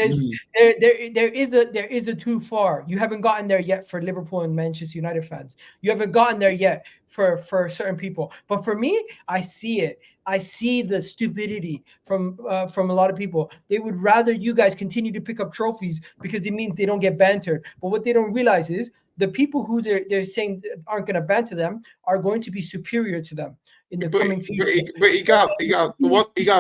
there is a too far. You haven't gotten there yet for Liverpool and Manchester United fans. You haven't gotten there yet for certain people. But for me, I see it. I see the stupidity from a lot of people. They would rather you guys continue to pick up trophies because it means they don't get bantered. But what they don't realize is the people who they're saying aren't going to banter them are going to be superior to them in the coming future.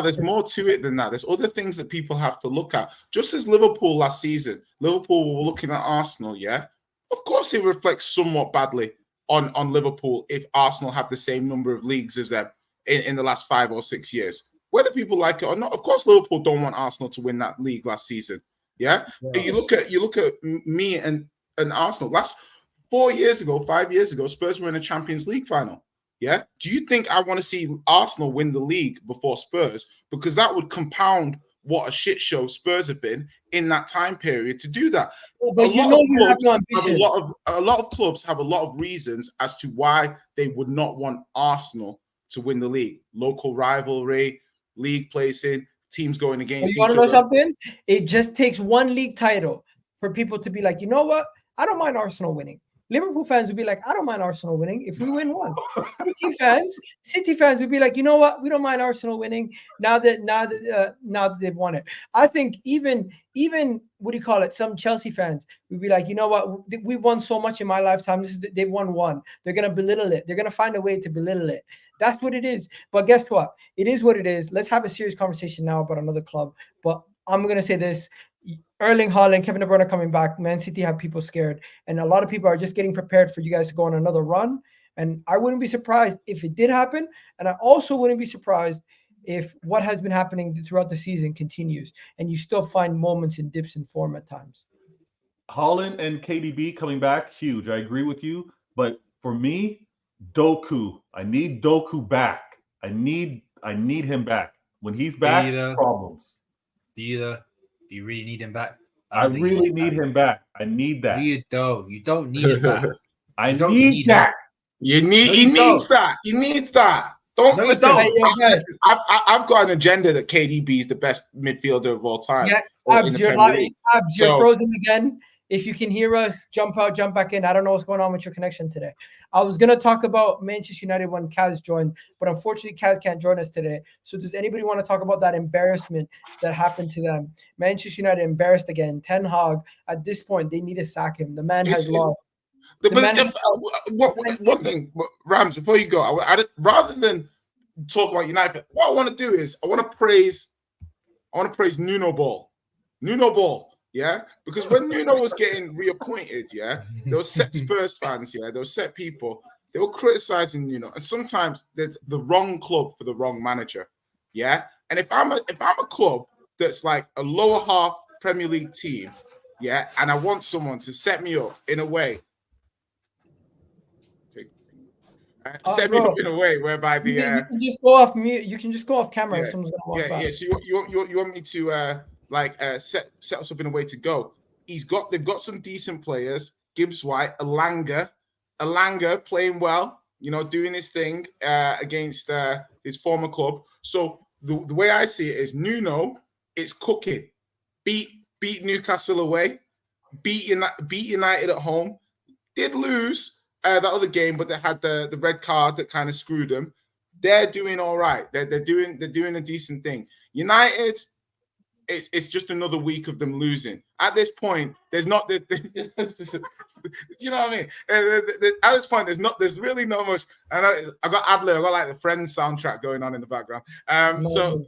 There's more to it than that. There's other things that people have to look at. Just as Liverpool last season, Liverpool were looking at Arsenal, yeah? Of course it reflects somewhat badly on Liverpool if Arsenal have the same number of leagues as them in the last 5 or 6 years. Whether people like it or not, of course Liverpool don't want Arsenal to win that league last season, yeah? Yes. You look at me and Arsenal. Last 5 years ago, Spurs were in a Champions League final. Yeah. Do you think I want to see Arsenal win the league before Spurs? Because that would compound what a shit show Spurs have been in that time period to do that. But you know you have no ambition. A lot of clubs have a lot of reasons as to why they would not want Arsenal to win the league. Local rivalry, league placing, teams going against You want each to know other. something? It just takes one league title for people to be like, you know what? I don't mind Arsenal winning. Liverpool fans would be like, I don't mind Arsenal winning if we win one. City fans would be like, you know what? We don't mind Arsenal winning now that they've won it. I think even what do you call it? Some Chelsea fans would be like, you know what? We've won so much in my lifetime. They've won one. They're gonna belittle it. They're gonna find a way to belittle it. That's what it is. But guess what? It is what it is. Let's have a serious conversation now about another club. But I'm gonna say this. Erling Haaland, Kevin De Bruyne coming back. Man City have people scared, and a lot of people are just getting prepared for you guys to go on another run. And I wouldn't be surprised if it did happen, and I also wouldn't be surprised if what has been happening throughout the season continues, and you still find moments and dips in form at times. Haaland and KDB coming back, huge. I agree with you, but for me, Doku. I need Doku back. I need him back. When he's back, problems. Do you really need him back? I really need him back. I need that. You don't. You don't need him back. I need that. He needs that. He needs that. Don't No, listen. don't. I've got an agenda that KDB is the best midfielder of all time. Yeah, in the Premier League. You're frozen again. If you can hear us, jump out, jump back in. I don't know what's going on with your connection today. I was going to talk about Manchester United when Kaz joined, but unfortunately, Kaz can't join us today. So does anybody want to talk about that embarrassment that happened to them? Manchester United embarrassed again. Ten Hag, at this point, they need to sack him. The man has lost. One thing, Rams, before you go, rather than talk about United, what I want to do is I want to praise Nuno Ball. Yeah, because when Nuno was getting reappointed, yeah, there were set Spurs fans, yeah, there were set people. They were criticizing Nuno, and sometimes there's the wrong club for the wrong manager, yeah. And if I'm a club that's like a lower half Premier League team, yeah, and I want someone to set me up in a way, set me up in a way whereby the you can just go off mute. You can just go off camera. Yeah, if someone's gonna walk by. yeah. So you want me to set us up in a way to go. They've got some decent players. Gibbs White, Alanga playing well, doing his thing against his former club. So the way I see it is Nuno, it's cooking. Beat Newcastle away, beat United at home. Did lose that other game, but they had the red card that kind of screwed them. They're doing all right. They're doing a decent thing. United, it's just another week of them losing. At this point, there's not the you know what I mean? At this point, there's really not much. And I got Adler, I got like the Friends soundtrack going on in the background. So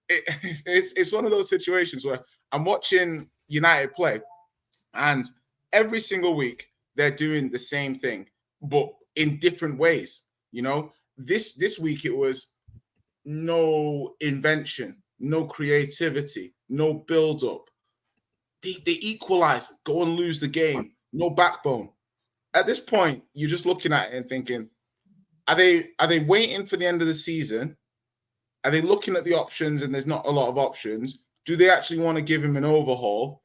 it's one of those situations where I'm watching United play, and every single week they're doing the same thing, but in different ways. You know, this week it was no invention, no creativity, no build-up. They equalize, go and lose the game, no backbone. At this point, you're just looking at it and thinking, are they waiting for the end of the season? Are they looking at the options and there's not a lot of options? Do they actually want to give him an overhaul?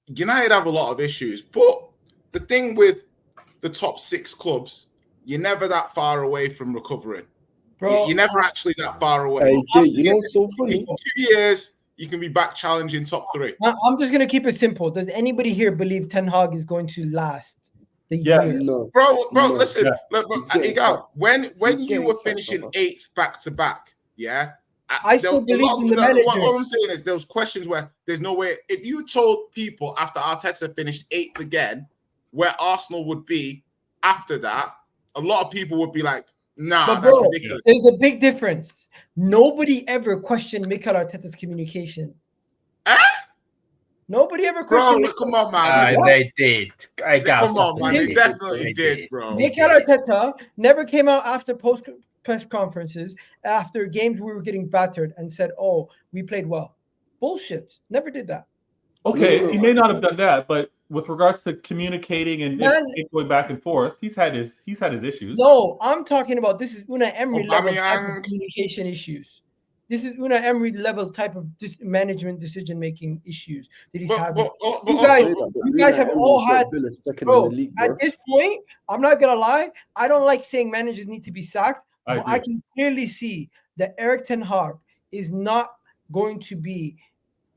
United have a lot of issues, but the thing with the top 6 clubs, you're never that far away from recovering. Bro, You're never actually that far away. Hey, Jay, you know what's so funny? In 2 years, you can be back challenging top 3. I'm just gonna keep it simple. Does anybody here believe Ten Hag is going to last the Yeah. year? No. Bro, No. listen. Yeah. Look, He's getting Igal, sacked. when He's you getting were sacked, finishing brother. 8th back to back, yeah. I still believe in the manager. What I'm saying is there was questions where there's no way. If you told people after Arteta finished 8th again, where Arsenal would be after that, a lot of people would be like, nah, But that's bro, ridiculous. there's a big difference. Nobody ever questioned Mikel Arteta's communication. Nobody ever Bro, questioned. look, come on, man. They did. I gotta Come stop on, it. man. They definitely did, bro. Mikel Arteta never came out after press conferences after games we were getting battered and said, "Oh, we played well." Bullshit. Never did that. Okay, No. he may not have done that, but with regards to communicating and Man. going back and forth, he's had his issues. No, I'm talking about this is Unai Emery level type Aubameyang. of communication issues. This is Unai Emery level type of management decision-making issues that he's having. You guys have all had, bro, at this point, I'm not going to lie, I don't like saying managers need to be sacked, but I can clearly see that Erik ten Hag is not going to be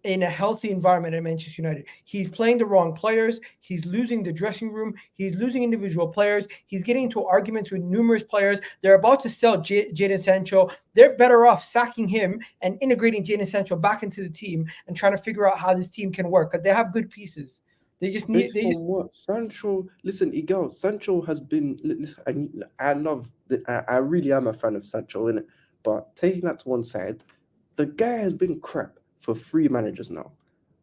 in a healthy environment at Manchester United. He's playing the wrong players. He's losing the dressing room. He's losing individual players. He's getting into arguments with numerous players. They're about to sell Jadon Sancho. They're better off sacking him and integrating Jadon Sancho back into the team and trying to figure out how this team can work, because they have good pieces. They just need. What Sancho? Listen, Igal. Sancho has been. Listen, I love. I really am a fan of Sancho, innit? But taking that to one side, the guy has been crap for 3 managers now.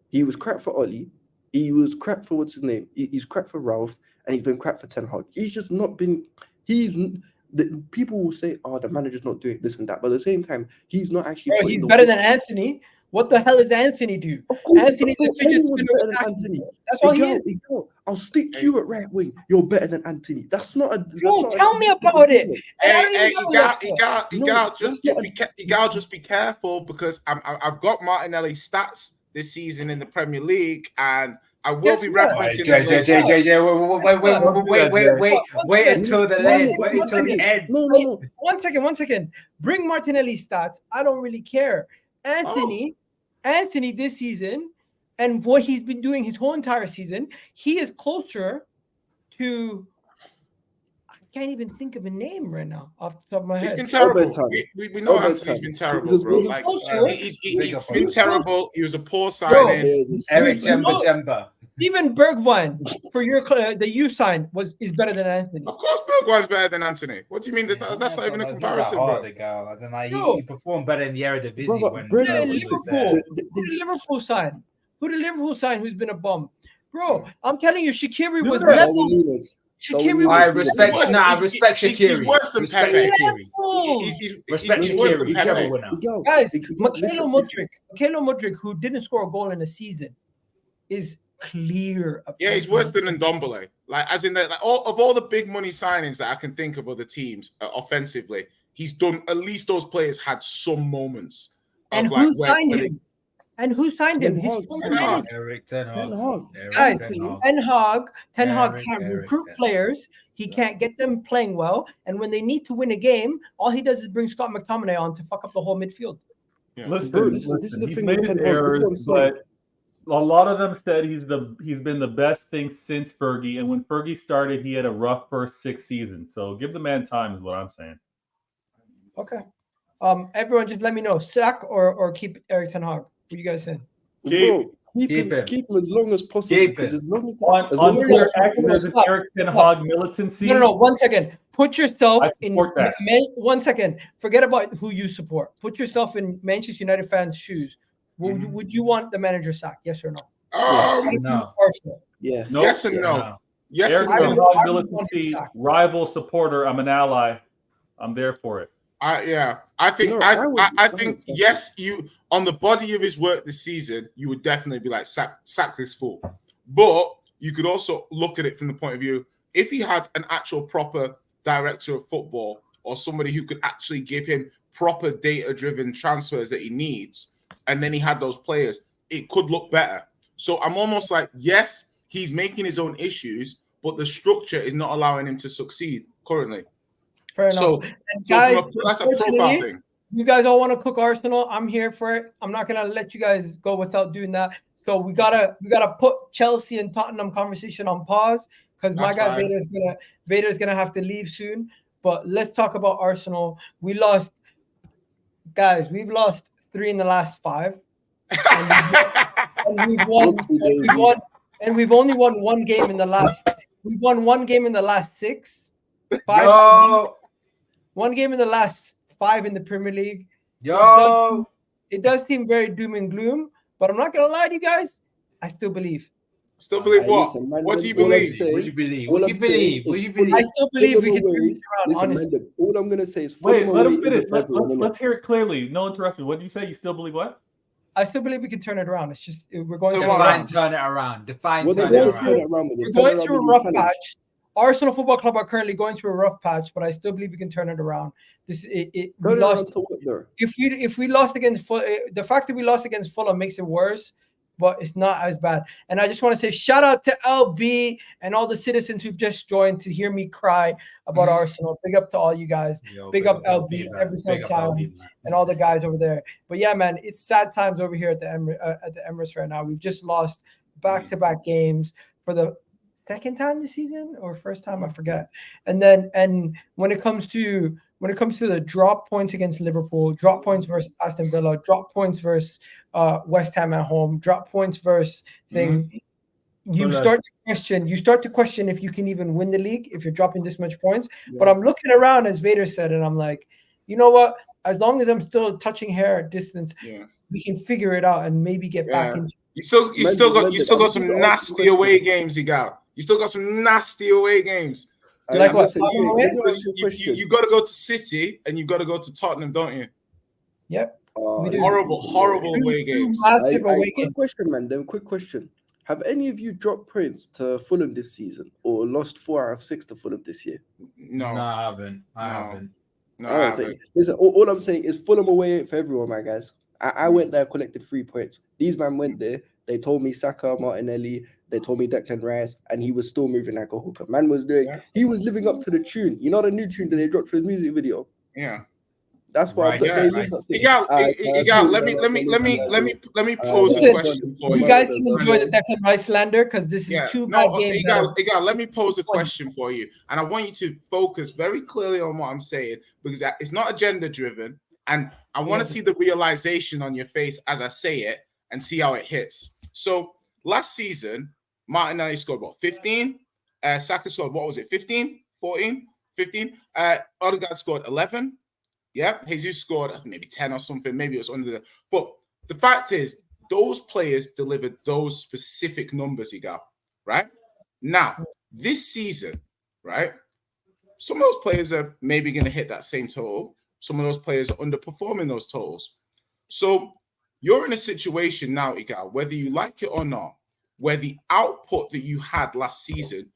He was crap for Oli. He was crap for what's his name? He's crap for Ralph, and he's been crap for Ten Hag. He's just not been. People will say, "Oh, the manager's not doing this and that," but at the same time, he's not actually. Bro, he's better than Anthony. What the hell does Anthony do? Of course, Anthony's a fidget anyone's spinner. better than Anthony. That's all he is. I'll stick you at right wing. You're better than Anthony. That's not a. Yo, tell me about it. Just be careful, because I've got Martinelli's stats this season in the Premier League, and I will be referencing. Wait until the end. Wait until the end. No. 1 second. Bring Martinelli's stats. I don't really care. Anthony this season, and what he's been doing his whole entire season, he is closer to. I can't even think of a name right now off the top of my head. He's been terrible. We know Anthony's been terrible, bro. Like, he's been terrible. He was a poor signing. Eric Jemba. Steven Bergwijn for the you signed is better than Anthony. Of course, Bergwijn's better than Anthony. What do you mean? That's not even a comparison, bro. He performed better in the Eredivisie when Who did Liverpool sign? Who did Liverpool sign? Who's been a bum, bro? I'm telling you, Shaqiri was levels. I respect Shaqiri. He's worse than Pepe. Respect Shaqiri. Whichever winner. Guys, Mikhailo Mudryk, who didn't score a goal in a season, is clear. Yeah, he's worse than Ndombele. Like, as in that, like, all the big money signings that I can think of other teams offensively, he's done. At least those players had some moments. And who signed him? And who signed him? Erik ten Hag. Guys, Ten Hag can't recruit players. He can't get them playing well. And when they need to win a game, all he does is bring Scott McTominay on to fuck up the whole midfield. Yeah. Listen, this is the thing with Ten Hag. But a lot of them said he's been the best thing since Fergie. And when Fergie started, he had a rough first 6 seasons. So give the man time is what I'm saying. Okay. Everyone, just let me know, sack or keep Erik ten Hag. What you guys saying? Bro, Keep him. keep him as long as possible. Keep Because him. as long as On as Twitter no, X, no, there's an stop. Eric Ten Hag militancy. No. 1 second. Put yourself I in. support that. 1 second. Forget about who you support. Put yourself in Manchester United fans' shoes. Would you want the manager sacked? Yes or no? No. Arsenal. yes. No. Yes and no. No. Yes Eric and Ten no. Hag I would want him militancy, sacked. rival supporter. I'm an ally. I'm there for it. I think You know, I I think would say- yes, you on the body of his work this season, you would definitely be like sack this fool. But you could also look at it from the point of view if he had an actual proper director of football or somebody who could actually give him proper data-driven transfers that he needs, and then he had those players, it could look better. So I'm almost like, yes, he's making his own issues, but the structure is not allowing him to succeed currently. Fair enough. So, And so guys, that's a profile unfortunately, thing. you guys all want to cook Arsenal. I'm here for it. I'm not gonna let you guys go without doing that. So we gotta put Chelsea and Tottenham conversation on pause because my That's guy fine. Vader's gonna have to leave soon. But let's talk about Arsenal. We've lost 3 in the last 5. And we've won, and we've only won 1 game in the last. We've won 1 game in the last 6. 5. Yo. 1 game in the last 5 in the Premier League. Yo. It does seem very doom and gloom, but I'm not gonna lie to you guys. I still believe. Still believe what? Listen, man, What do you all I'm believe? saying- What do you believe? all What do I'm you saying believe? is What do you fully- believe? I still believe we can Fulham turn away- this around. Listen, Honestly, man, all I'm gonna say is Wait, Fulham let away him finish. isn't for everyone, innit? Let's hear it clearly. No interruption. What do you say? You still believe what? I still believe we can turn it around. It's just we're going So through what? Define turn it around. Define What turn they it want to turn around. it around with we're is turn going it around through a with rough challenge. patch. Arsenal Football Club are currently going through a rough patch, but I still believe we can turn it around. We Turn it lost. around to what though? If we lost against the fact that we lost against Fulham makes it worse, but it's not as bad. And I just want to say shout out to LB and all the citizens who've just joined to hear me cry about Arsenal. Big up to all you guys. Yo, Big up LB man. every single Big up time. LB, man. And all the guys over there. But yeah, man, it's sad times over here at the Emirates right now. We've just lost back-to-back games for the second time this season or first time, I forget. And when it comes to the drop points against Liverpool, drop points versus Aston Villa, drop points versus West Ham at home, drop points versus thing. You start to question if you can even win the league if you're dropping this much points. Yeah. But I'm looking around, as Vader said, and I'm like, you know what? As long as I'm still touching hair distance, we can figure it out and maybe get back into. You still got some nasty away games. You still got some nasty away games. Like what? You got to go to City and you got to go to Tottenham, don't you? Yep. Horrible away games. Massive away Quick games. question, man. Then quick question. Have any of you dropped points to Fulham this season or lost 4 out of 6 to Fulham this year? No, I haven't. I haven't. No, I don't think. Listen, all I'm saying is Fulham away ain't for everyone, my guys. I went there, collected 3 points. These men went there. They told me Saka, Martinelli. They told me Declan Rice, and he was still moving like a hooker. Man was doing. Yeah. He was living up to the tune. You know the new tune that they dropped for his music video. Yeah. That's why Right, they yeah, lived up to it. Igal, let me pose a Listen, question for You you. guys can enjoy the Declan Rice slander because this is 2 bad games. Igal, let me pose a question for you, and I want you to focus very clearly on what I'm saying because it's not agenda driven, and I want to see the realization on your face as I say it and see how it hits. So last season, Martinelli scored what, 15? Saka scored, what was it, 15? 14? 15? Odegaard scored 11. Yeah, Jesus scored maybe 10 or something. Maybe it was under the. But the fact is, those players delivered those specific numbers he got, right? Now, this season, right, some of those players are maybe going to hit that same total. Some of those players are underperforming those totals. So you're in a situation now, Igal, whether you like it or not, where the output that you had last season,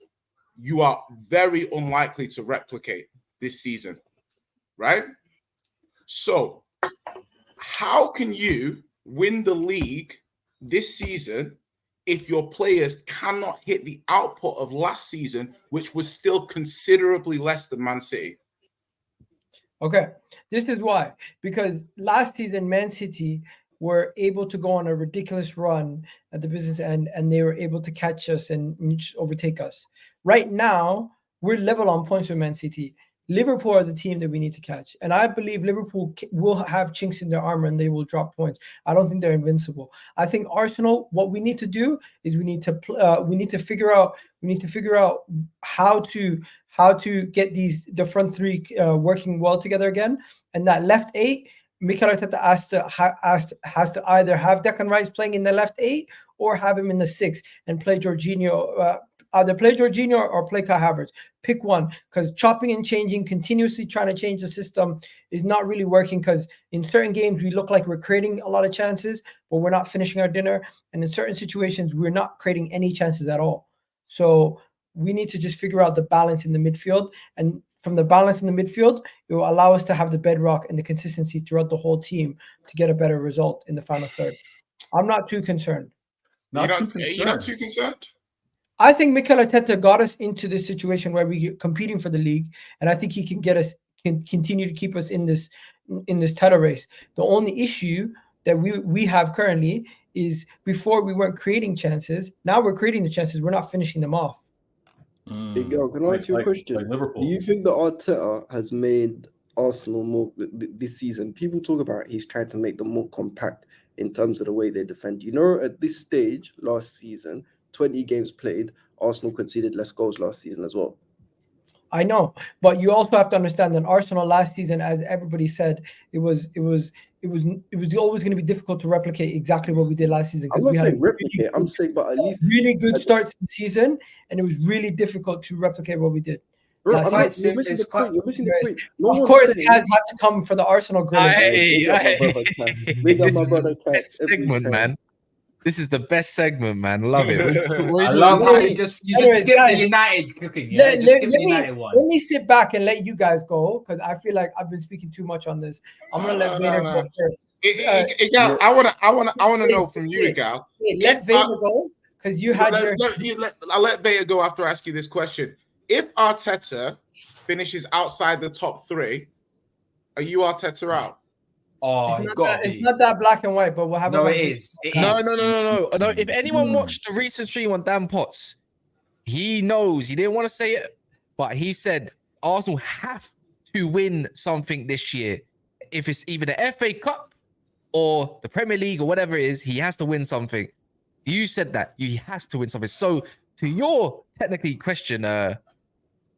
you are very unlikely to replicate this season, right? So how can you win the league this season if your players cannot hit the output of last season, which was still considerably less than Man City? Okay, this is why. Because last season, Man City were able to go on a ridiculous run at the business end, and they were able to catch us and just overtake us. Right now, we're level on points with Man City. Liverpool are the team that we need to catch, and I believe Liverpool will have chinks in their armor and they will drop points. I don't think they're invincible. I think Arsenal. What we need to do is we need to figure out how to get the front three working well together again, and that left eight. Mikel Arteta has to either have Declan Rice playing in the left eight or have him in the 6 and play Jorginho. Either play Jorginho or play Kai Havertz. Pick one, because chopping and changing, continuously trying to change the system is not really working, because in certain games we look like we're creating a lot of chances, but we're not finishing our dinner. And in certain situations, we're not creating any chances at all. So we need to just figure out the balance in the midfield. And from the balance in the midfield, it will allow us to have the bedrock and the consistency throughout the whole team to get a better result in the final third. I'm not too concerned. You're not too concerned? I think Mikel Arteta got us into this situation where we're competing for the league, and I think he can continue to keep us in this title race. The only issue that we have currently is before we weren't creating chances. Now we're creating the chances. We're not finishing them off. Hey, girl, can I ask you a question? Do you think that Arteta has made Arsenal more this season? People talk about he's trying to make them more compact in terms of the way they defend. You know, at this stage last season, 20 games played, Arsenal conceded less goals last season as well. I know, but you also have to understand that Arsenal last season, as everybody said, it was always going to be difficult to replicate exactly what we did last season. I'm not saying replicate. I'm saying, but at least really good start to the season, and it was really difficult to replicate what we did. You're missing the point. Of course, Kaz had to come for the Arsenal grilling. This is the best segment, man. This is the best segment, man. Love it. I love how you just skip the United cooking. Yeah? Let me sit back and let you guys go, because I feel like I've been speaking too much on this. I'm gonna let Vader go first. Igal, I wanna know from you, Igal. Let Vader go, because you had I'll let Vader go after I ask you this question. If Arteta finishes outside the top 3, are you Arteta out? Oh, it's not that black and white, but we'll have. No, it is. No. If anyone watched the recent stream on Dan Potts, he knows. He didn't want to say it, but he said Arsenal have to win something this year. If it's either the FA Cup or the Premier League or whatever it is, he has to win something. You said that he has to win something. So to your technically question,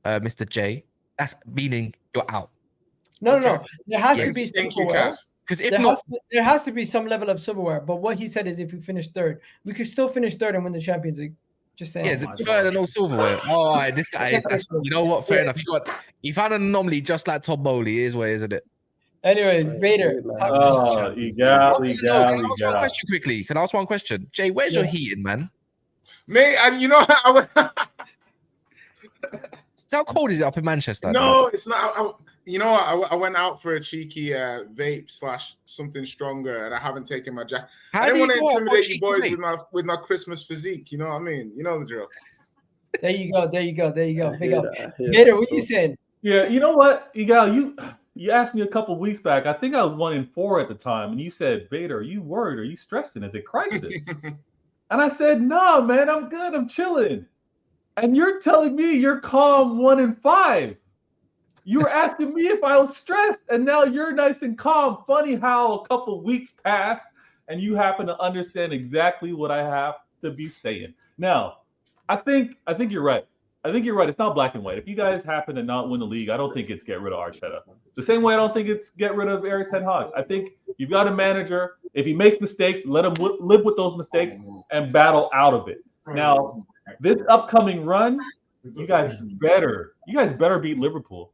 Mr. J, that's meaning you're out. No. There has to be silverware. Because if not, there has to be some level of silverware. But what he said is, if we finish third, we could still finish third and win the Champions League. Just saying. Yeah, the third and no silverware. Oh, all right, this guy is. You know what? Fair enough. He found an anomaly just like Todd Bowley. Is way, isn't it? Anyways, Vader. Can I ask one question quickly? Can I ask one question? Jay, where's your heating, man? Mate, and you know, How cold is it up in Manchester? No, it's not. I went out for a cheeky vape / something stronger, and I haven't taken my jacket. I didn't want to intimidate you boys with my Christmas physique. You know what I mean? You know the drill. There you go. Big up. Gator, what you saying? Yeah, you know what, Igal, you asked me a couple weeks back. I think I was 1-4 at the time, and you said, Vader, are you worried? Are you stressing? Is it crisis? And I said, no, man, I'm good. I'm chilling. And you're telling me you're calm 1-5. You were asking me if I was stressed, and now you're nice and calm. Funny how a couple weeks pass, and you happen to understand exactly what I have to be saying. Now, I think you're right. It's not black and white. If you guys happen to not win the league, I don't think it's get rid of Arteta. The same way I don't think it's get rid of Erik ten Hag. I think you've got a manager. If he makes mistakes, let him live with those mistakes and battle out of it. Now, this upcoming run, you guys better beat Liverpool.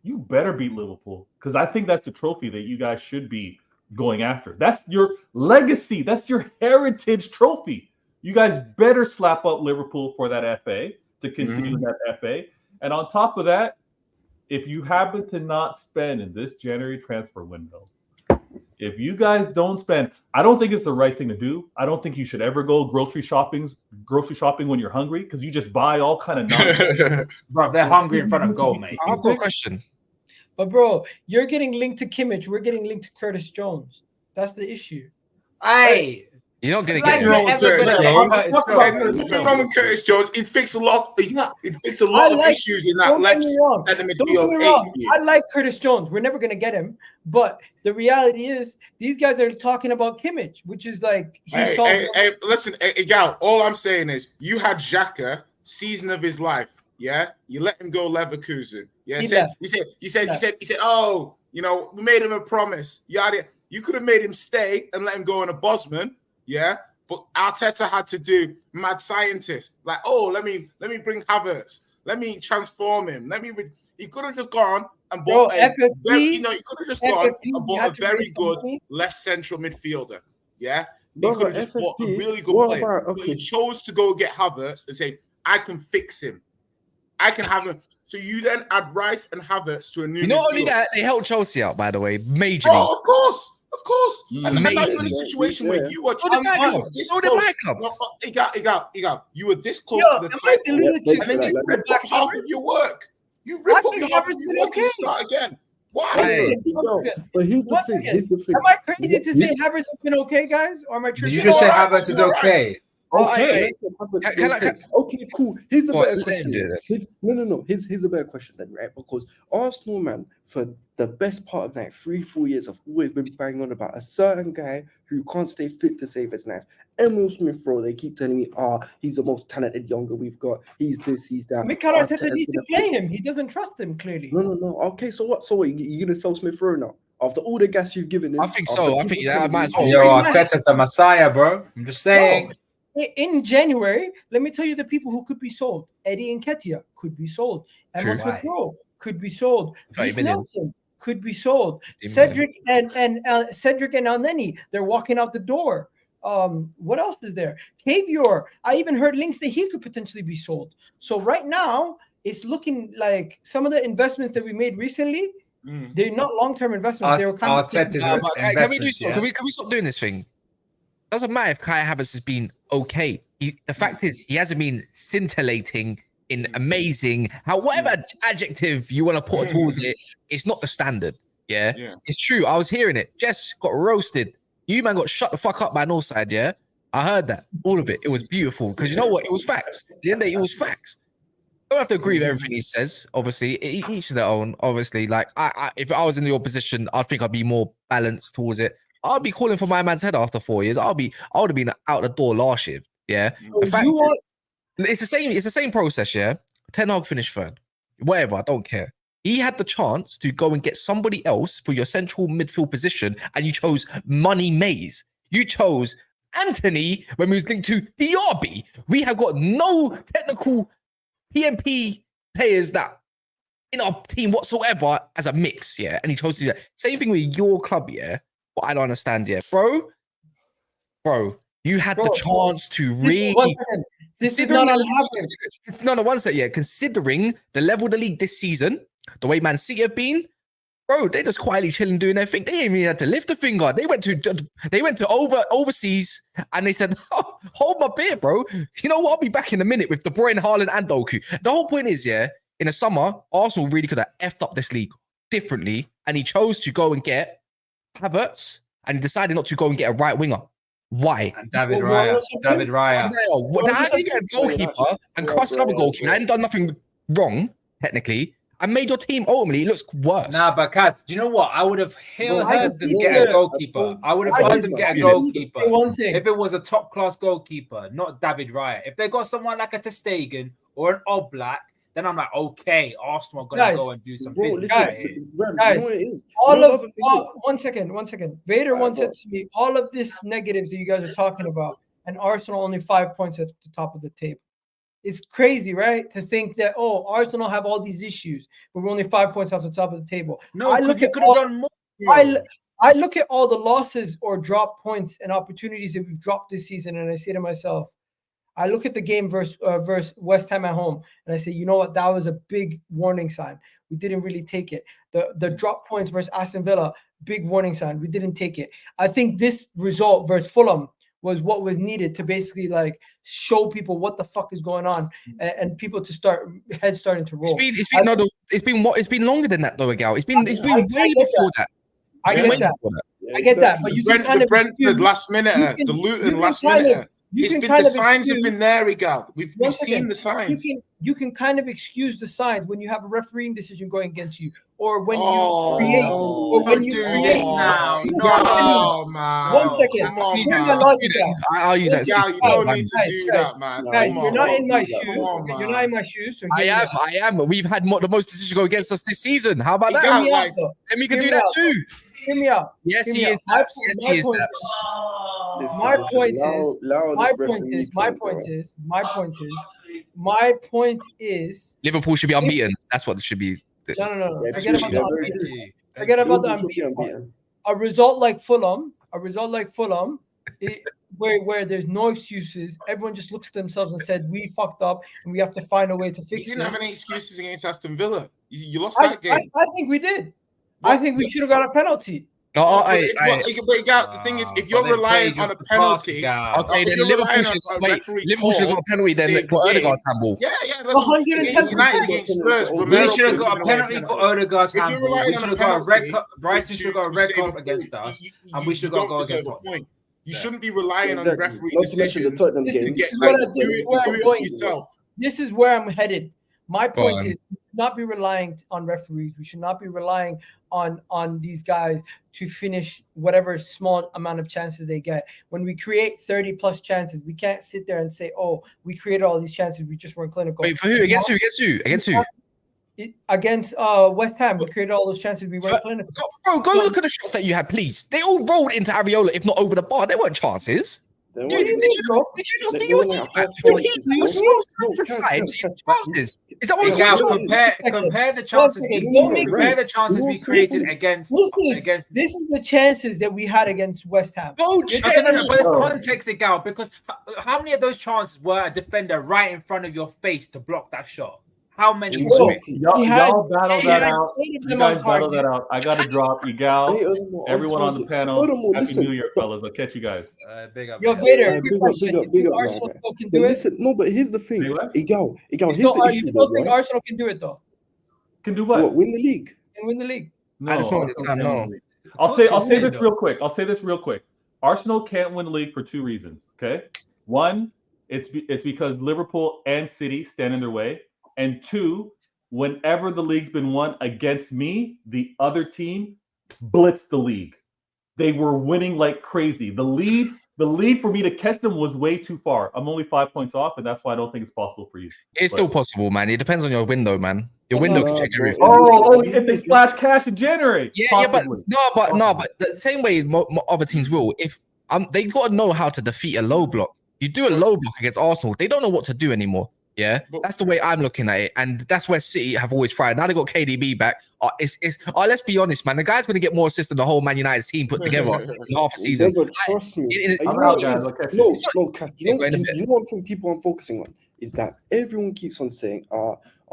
You better beat Liverpool, because I think that's the trophy that you guys should be going after. That's your legacy. That's your heritage trophy. You guys better slap up Liverpool for that FA to continue that FA. And on top of that, if you happen to not spend in this January transfer window, if you guys don't spend, I don't think it's the right thing to do. I don't think you should ever go grocery shopping when you're hungry, because you just buy all kind of nonsense. Bro, they're hungry in front of goal, mate. I've got a question. But bro, you're getting linked to Kimmich. We're getting linked to Curtis Jones. That's the issue. Hey, You're not gonna Like get you're it. ever Curtis gonna Jones. Curtis Talk Jones. about Curtis Nothing Jones. wrong with Curtis Jones. He fixed a lot. He fixed a I lot of like- issues in that Don't left get me wrong. centre Don't get midfield. me wrong. I like Curtis Jones. We're never gonna get him, but the reality is these guys are talking about Kimmich, which is like Hey, listen, Gal. All I'm saying is, you had Xhaka, season of his life. Yeah, you let him go Leverkusen. Yeah, He said, oh, you know, we made him a promise. Yada. You could have made him stay and let him go on a Bosman. Yeah, but Arteta had to do mad scientist. Like, oh, let me bring Havertz. Let me transform him. He could have just gone and bought he could have just gone and bought a very good left central midfielder. Yeah, he could have just bought a really good player. But he chose to go get Havertz and say, I can fix him. I can have him. So you then add Rice and Havertz to a new. Not only that, they helped Chelsea out, by the way, majorly. Oh, of course. And now you're in a situation where you were you were this close to the title, and then you rip up half of your work. You rip up half of your work and start again. Why? But here's the thing. Am I crazy to say Havertz has been okay, guys? Or am I tripping? Did you just say Havertz is okay? Okay, cool. Here's the better question. Here's a better question then, right? Because Arsenal, man, for the best part of like 3-4 years, have always been banging on about a certain guy who can't stay fit to save his life. Emil Smith-Rowe, they keep telling me, he's the most talented younger we've got. He's this, he's that. Mikel Arteta needs to play him. He doesn't trust him, clearly. No. Okay, so what? You're gonna sell Smith-Rowe now? After all the gas you've given him? I think so. I think that might as well. Yo, Arteta's the Messiah, bro. I'm just saying. In January, let me tell you the people who could be sold. Eddie Nketiah could be sold. Emil Smith-Rowe could be sold. Reece Nelson could be sold. Cedric and Elneny, they're walking out the door. What else is there? Cavior, I even heard links that he could potentially be sold. So right now, it's looking like some of the investments that we made recently, they're not long-term investments. They were kind of can we do so? Can we stop doing this thing? Doesn't matter if Kai Havertz has been okay. The fact is, he hasn't been scintillating in amazing. Whatever adjective you want to put towards it, it's not the standard. Yeah, it's true. I was hearing it. Jess got roasted. You man got shut the fuck up by Northside. Yeah, I heard that. All of it. It was beautiful because you know what? It was facts. At the end of the day, it was facts. I don't have to agree with everything he says. Obviously, each to their own. Obviously, like if I was in your position, I think I'd be more balanced towards it. I'll be calling for my man's head after 4 years. I would have been out the door last year. Yeah. It's the same process, yeah. Ten Hag finished third. Whatever, I don't care. He had the chance to go and get somebody else for your central midfield position, and you chose Money Mays. You chose Anthony when we was linked to Diaby. We have got no technical PMP players that in our team whatsoever as a mix, yeah. And he chose to do that. Same thing with your club, yeah. What I don't understand, yeah, bro, you had the chance to really. This is not unhappening. It's not a one set yet. Considering the level of the league this season, the way Man City have been, bro, they just quietly chilling doing their thing. They didn't even have to lift a finger. They went to overseas and they said, oh, "Hold my beer, bro. You know what? I'll be back in a minute with De Bruyne, Haaland, and Doku." The whole point is, yeah, in the summer, Arsenal really could have effed up this league differently, and he chose to go and get Havertz, and he decided not to go and get a right winger. Why? And David Raya. How do you get a goalkeeper and cross another goalkeeper? I hadn't done nothing wrong, technically, and made your team ultimately look worse. Nah, but Kaz, do you know what? I would have heard them get a goalkeeper. I would have heard them get a goalkeeper if it was a top-class goalkeeper, not David Raya. If they got someone like a ter Stegen or an Oblak, then I'm like, okay, Arsenal are going to go and do some business. One second. Vader once said to me, all of this negatives that you guys are talking about, and Arsenal only 5 points at the top of the table. It's crazy, right? To think that, Arsenal have all these issues, but we're only 5 points off the top of the table. No, I look at done more. I look at all the losses or drop points and opportunities that we've dropped this season, and I say to myself, I look at the game versus West Ham at home, and I say, you know what? That was a big warning sign. We didn't really take it. The drop points versus Aston Villa, big warning sign. We didn't take it. I think this result versus Fulham was what was needed to basically like show people what the fuck is going on and people to starting to roll. It's been longer than that though, Gal. It's been way before that. I get that. Yeah, I get that, but you can kind The of Brentford excuse- last minute, you can- the you Luton can last kind of- minute. you It's can been kind the of signs have excuse- been there, Igal. We've One seen second. the signs. You can kind of excuse the signs when you have a refereeing decision going against you, or when Oh, you create, or when don't you do create. this now. Listen No. to me. Oh, man. One second. Come on, Hear man. my logic out. I argue that. Yeah, you don't need to Guys, do guys, that, man. Nah, Guys, Come you're on. not in my Come shoes. on, You're man. not in my shoes. So I hear me am. out. I am. We've had the most decisions go against us this season. How about Hear that? Hear me out, like- though. And we can hear do me that out. too. Hear me out. Yes, Hear he me is. out. Daps. Yes, he is. point Daps. Listen, My listen, point allow- is- allow My this point referee is. to My go point on. is. My point is. My point is. Liverpool should be unbeaten. That's what it should be. No. Yeah, Forget true, about yeah, the very unbeaten. true. Forget about the Liverpool should be unbeaten. unbeaten. A result like Fulham, where there's no excuses. Everyone just looks at themselves and said, "We fucked up, and we have to find a way to You fix didn't have this." any excuses against Aston Villa. You lost I that game. think we did. I think we should have got a penalty. No, But the thing is, if you're relying on a penalty, okay, if then you're Liverpool relying should on a wait. referee Liverpool should have call got a penalty then saved for the game. Odegaard's handball. Yeah, that's 110%. United against Spurs. We Romero should have could've got a given away penalty for Odegaard's If you're handball. relying We on should a have got a red penalty card. Brighton should have got a to red save card a against point, us, you and we should have got a goal don't deserve against a Tottenham. point. You shouldn't be relying on Exactly. referee Not to mention the decisions Tottenham This game. is to where get I- this is where do I'm it going. yourself. This is where I'm headed. My Go point on. is we should not be relying on referees. We should not be relying on these guys to finish whatever small amount of chances they get. When we create 30 plus chances, we can't sit there and say, "Oh, we created all these chances. We just weren't clinical." Wait, for who? Against who? Against who? Against West Ham, we created all those chances. We weren't clinical. Bro, go look at the shots that you had, please. They all rolled into Areola, if not over the bar. They weren't chances. They What do weren't- you mean, bro? Did you not They think you were weren't at half chances? chances. You were No, so no, precise Cass, in chances. Is that what Hey, you're Gal, doing? compare the chances. second. Don't make Compare right. the chances we This is- created against. This is the chances that we had against West Ham. Bro, No, but there's Bro. context, Gal, because how many of those chances were a defender right in front of your face to block that shot? How many? Bro, were it? Y'all battle he that had out. 8 of You them guys on battle target. that out. I got to drop Egal. Eight of them were on Everyone on the target. panel. Furthermore, Happy listen, New Year, fellas. I'll catch you guys. Big up. Yo, big up. Vader, Big quick up, question. big up, You big think up, Arsenal man. still can Then do it? listen, no, but here's the thing. Say what? Egal, You here's still, the you issue, still though, think right? Arsenal can do it, though? Can do what? What, win the league? Can win the league? No, At this moment in Arsenal time, can't no. win the league. Of I'll course say you this said, real quick. Arsenal can't win the league for two reasons. Okay, one, it's because Liverpool and City stand in their way, and two, whenever the league's been won against me, the other team blitzed the league. They were winning like crazy. The lead for me to catch them was way too far. I'm only 5 points off, and that's why I don't think it's possible for you. It's still possible, man. It depends on your window, man. Your window can change bro. everything. Oh, if they splash cash in January. Yeah, but Possibly. but the same way other teams will. If they got to know how to defeat a low block. You do a low block against Arsenal, they don't know what to do anymore. Yeah, that's the way I'm looking at it, and that's where City have always thrived. Now they got KDB back. Let's be honest, man. The guy's going to get more assists than the whole Man United's team put together in half a season. Never trust me. I'm out, guys. I'll catch you. No, Cass, you know one thing people are focusing on is that everyone keeps on saying,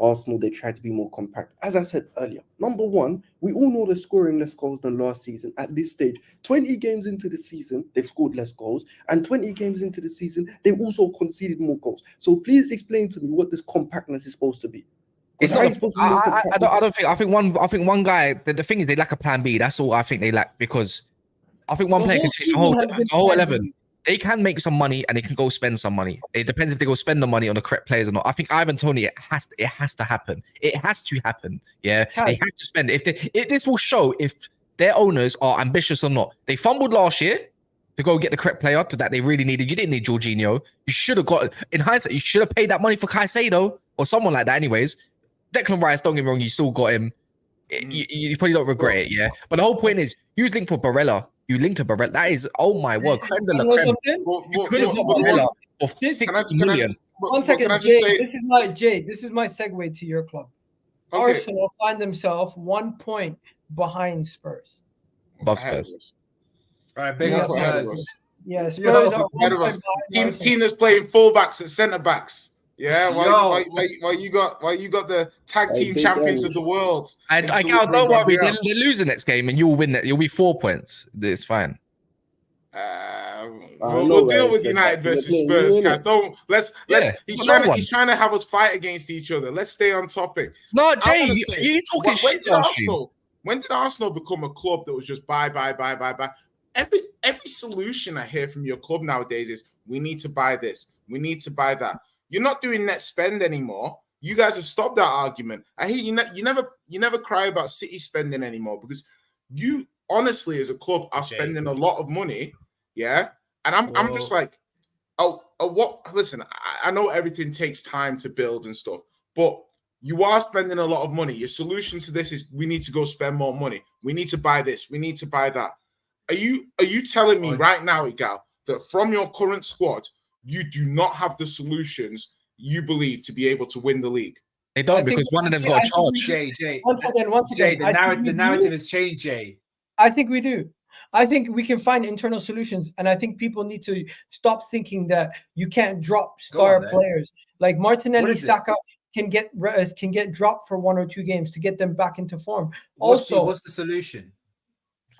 Arsenal, they try to be more compact. As I said earlier, number one, we all know they're scoring less goals than last season. At this stage, 20 games into the season, they've scored less goals. And 20 games into the season, they've also conceded more goals. So please explain to me what this compactness is supposed to be. It's How not, are you supposed to be more compact? I don't think. I think one guy. The thing is, they lack a plan B. That's all I think they lack, because I think one The player whole can change the whole season has been plan 11. B. They can make some money and they can go spend some money. It depends if they go spend the money on the correct players or not. I think Ivan Toney, it has to happen. It has to happen. Yeah, they have to spend. This will show if their owners are ambitious or not. They fumbled last year to go get the correct player to that they really needed. You didn't need Jorginho. You should have got, in hindsight, you should have paid that money for Caicedo or someone like that. Anyways, Declan Rice, don't get me wrong, you still got him. You probably don't regret it, yeah. But the whole point is, you linked for Barella. You linked to Barella. That is, oh my word, creme de la creme. You could have got Barella for 60 million. One second, Jay. This is my segue to your club. Okay. Arsenal find themselves 1 point behind Spurs. Above Spurs. All right, big Yeah, up Spurs. Yeah, Spurs are 1 Ahead of point us. behind Arsenal. Team that's playing fullbacks and centre backs. Yeah, Yo. why you got the tag team big champions damage. of the world? And It's don't worry, Gabriel. they lose the next game and you'll win it. You'll be 4 points. It's fine. We'll deal with United versus Spurs, guys. He's trying to have us fight against each other. Let's stay on topic. No, I Jay, wanna say, you talking when shit did last year. Arsenal? When did Arsenal become a club that was just buy? Every solution I hear from your club nowadays is we need to buy this, we need to buy that. You're not doing net spend anymore. You guys have stopped that argument. I hear you never cry about City spending anymore because you honestly as a club are spending a lot of money. Yeah. And I'm just like, what? Listen, I know everything takes time to build and stuff, but you are spending a lot of money. Your solution to this is we need to go spend more money. We need to buy this. We need to buy that. Are you telling me right now, Igal, that from your current squad, you do not have the solutions you believe to be able to win the league? They don't because one of them's got a charge. Jay, once again, the narrative has changed, Jay. I think we do. I think we can find internal solutions, and I think people need to stop thinking that you can't drop star players like Martinelli, Saka can get dropped for 1 or 2 games to get them back into form. What's the solution?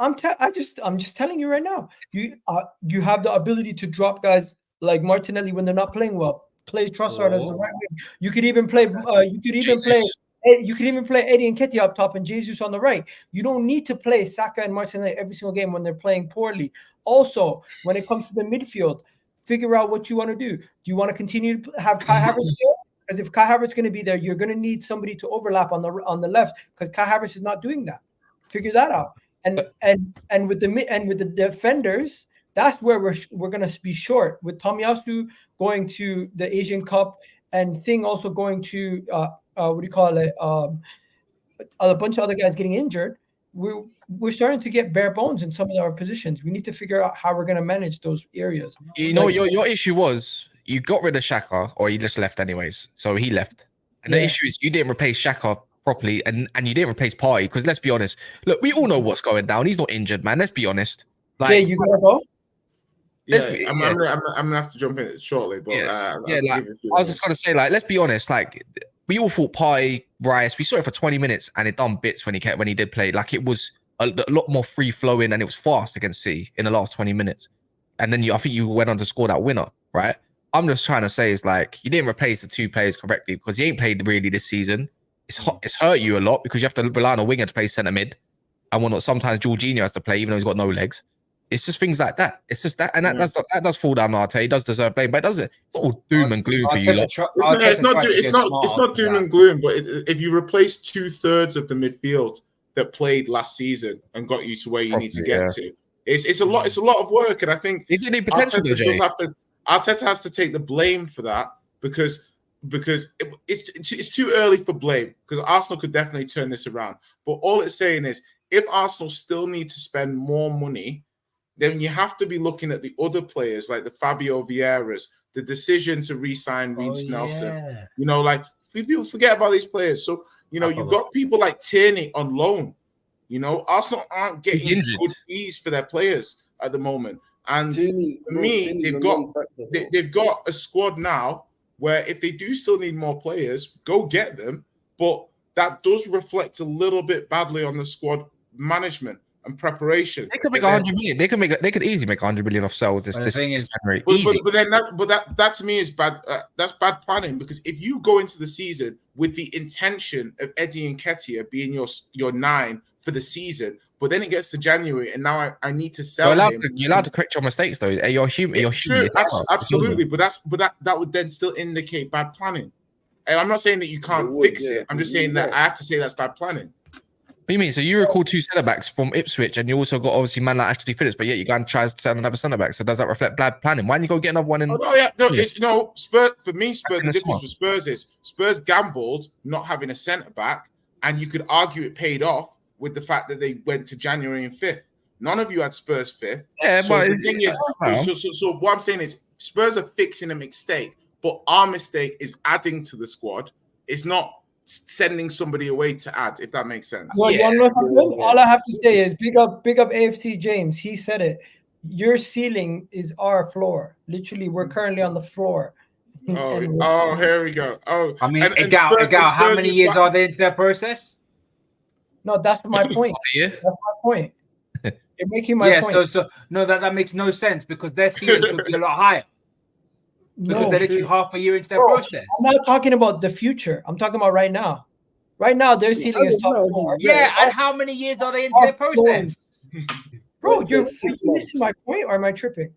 I'm just telling you right now. You have the ability to drop guys like Martinelli when they're not playing well. Play Trossard as the right wing. You could even play. You could even play Eddie Nketiah up top and Jesus on the right. You don't need to play Saka and Martinelli every single game when they're playing poorly. Also, when it comes to the midfield, figure out what you want to do. Do you want to continue to have Kai Havertz there? Because if Kai Havertz is going to be there, you're going to need somebody to overlap on the left because Kai Havertz is not doing that. Figure that out. And with the defenders, that's where we're going to be short with Tomiyasu going to the Asian Cup and Thing also going to a bunch of other guys getting injured. We're starting to get bare bones in some of our positions. We need to figure out how we're going to manage those areas. You know, your issue was you got rid of Xhaka, or he just left anyways. So he left. And the issue is you didn't replace Xhaka properly, and you didn't replace Partey. Because let's be honest, look, we all know what's going down. He's not injured, man. Let's be honest. Like, you gotta go. I'm gonna have to jump in shortly, but I was just gonna say, like, let's be honest, like we all thought Partey, Rice, we saw it for 20 minutes and it done bits when he did play. Like it was a lot more free flowing and it was fast against City in the last 20 minutes. And then I think you went on to score that winner, right? I'm just trying to say is like you didn't replace the 2 players correctly because he ain't played really this season. It's hurt you a lot because you have to rely on a winger to play centre mid, and whatnot. Sometimes Jorginho has to play even though he's got no legs. It's just things like that. It's just that, and that does fall down Arte. He does deserve blame, but it's not all doom and gloom for you. It's not doom and gloom. But if you replace 2/3 of the midfield that played last season and got you to where you need to get to, it's a lot. It's a lot of work, and I think he didn't need potential. Arteta has to take the blame for that because it's too early for blame because Arsenal could definitely turn this around. But all it's saying is if Arsenal still need to spend more money, then you have to be looking at the other players like the Fabio Vieiras, the decision to re-sign Reece Nelson. Yeah. You know, like people forget about these players. So, you know, you've got people like Tierney on loan. You know, Arsenal aren't getting good fees for their players at the moment. And for me, they've got a squad now where if they do still need more players, go get them. But that does reflect a little bit badly on the squad management and preparation. They could make 100 million. They could easily make 100 million off sales this January. But that to me is bad. That's bad planning because if you go into the season with the intention of Eddie Nketiah being your 9 for the season, but then it gets to January and now I need to sell him. You're allowed to correct your mistakes though. You're human. You're human. Absolutely. But that would then still indicate bad planning. And I'm not saying that you can't fix it. I'm just saying that I have to say that's bad planning. What do you mean? So you recall 2 centre-backs from Ipswich and you also got obviously man like Ashley Phillips, but yet you go and try to sell another centre-back. So does that reflect bad planning? Why don't you go get another one in? Spurs, for me, the difference with Spurs is Spurs gambled not having a centre-back, and you could argue it paid off with the fact that they went to January and 5th. None of you had Spurs 5th. Yeah, so but the thing is, so what I'm saying is Spurs are fixing a mistake, but our mistake is adding to the squad. It's not sending somebody away to add, if that makes sense. Well, all I have to say is big up AFC James. He said it. Your ceiling is our floor. Literally, we're currently on the floor. Oh, here we go. Oh, I mean, Spurs, how many years are they into that process? No, that's my point. That's my point. You're making my point. So no, that makes no sense because their ceiling could be a lot higher. Because they're literally half a year into their process. I'm not talking about the future. I'm talking about right now. Right now, their ceiling is top No, 4. Yeah, and how many years are they into their process? Bro, Like, you're there's 6 you months. missing my point, or am I tripping?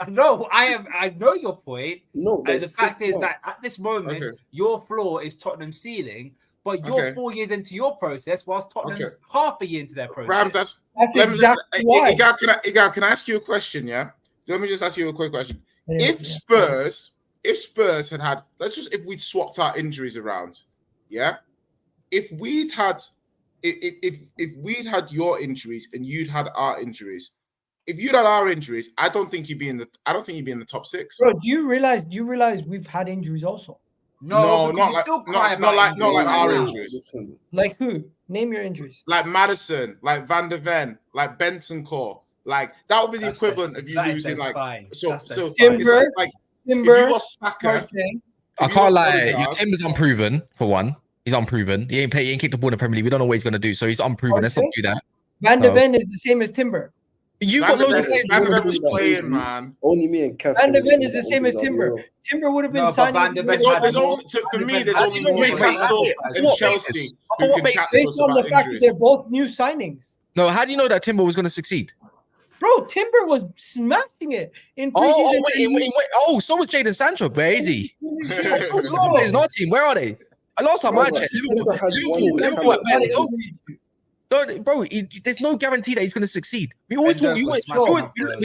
No, I know your point. No, And there's the fact 6 is that months. at this moment, Okay. your floor is Tottenham's ceiling, but you're Okay. 4 years into your process, whilst Tottenham's half a year into their process. Rams, That's let me, exactly why. Igal, can I ask you a question? Yeah, let me just ask you a quick question. Anyways, If yeah. Spurs had if we'd swapped our injuries around, yeah, if we'd had your injuries and you'd had our injuries, if you'd had our injuries, I don't think you'd be in the top 6. Bro, do you realize we've had injuries also? No, not you like still cry not about like injuries right our now. injuries. Listen, Like who? Name your injuries. Like Madison, like Van der Ven, like Benson Core. Like that would be the equivalent of you losing like Timber, it's like if Timber, you lost Saka, Partey. I if you can't lost lie. Odegaard, Your Timber's unproven for one. He's unproven. He ain't kicked the ball in the Premier League. We don't know what he's gonna do, so he's unproven. Let's not do that. Van der No. Ven is the same as Timber. You Van got der loads Ven- of players. Van der Ven Timber- was playing, man. only me and Cass. Van der can Ven do is the that same as on the Timber. real. Timber would have been No, but signed. Van der Ven There's, had there's more- only for me. There's How only do you know wait, Newcastle wait, and for what Chelsea basis? who For what can basis? chat to Based us on the about fact that injuries. they're both new signings. No, how do you know that Timber was gonna succeed? Bro, Timber was smashing it in preseason. So was Jadon Sancho. Where is he? Yeah. So was a lot of players in our team. Where are they? Last time I Bro, checked, Timber had one Liverpool of had the better. No, bro, there's no guarantee that he's going to succeed. We always talk. We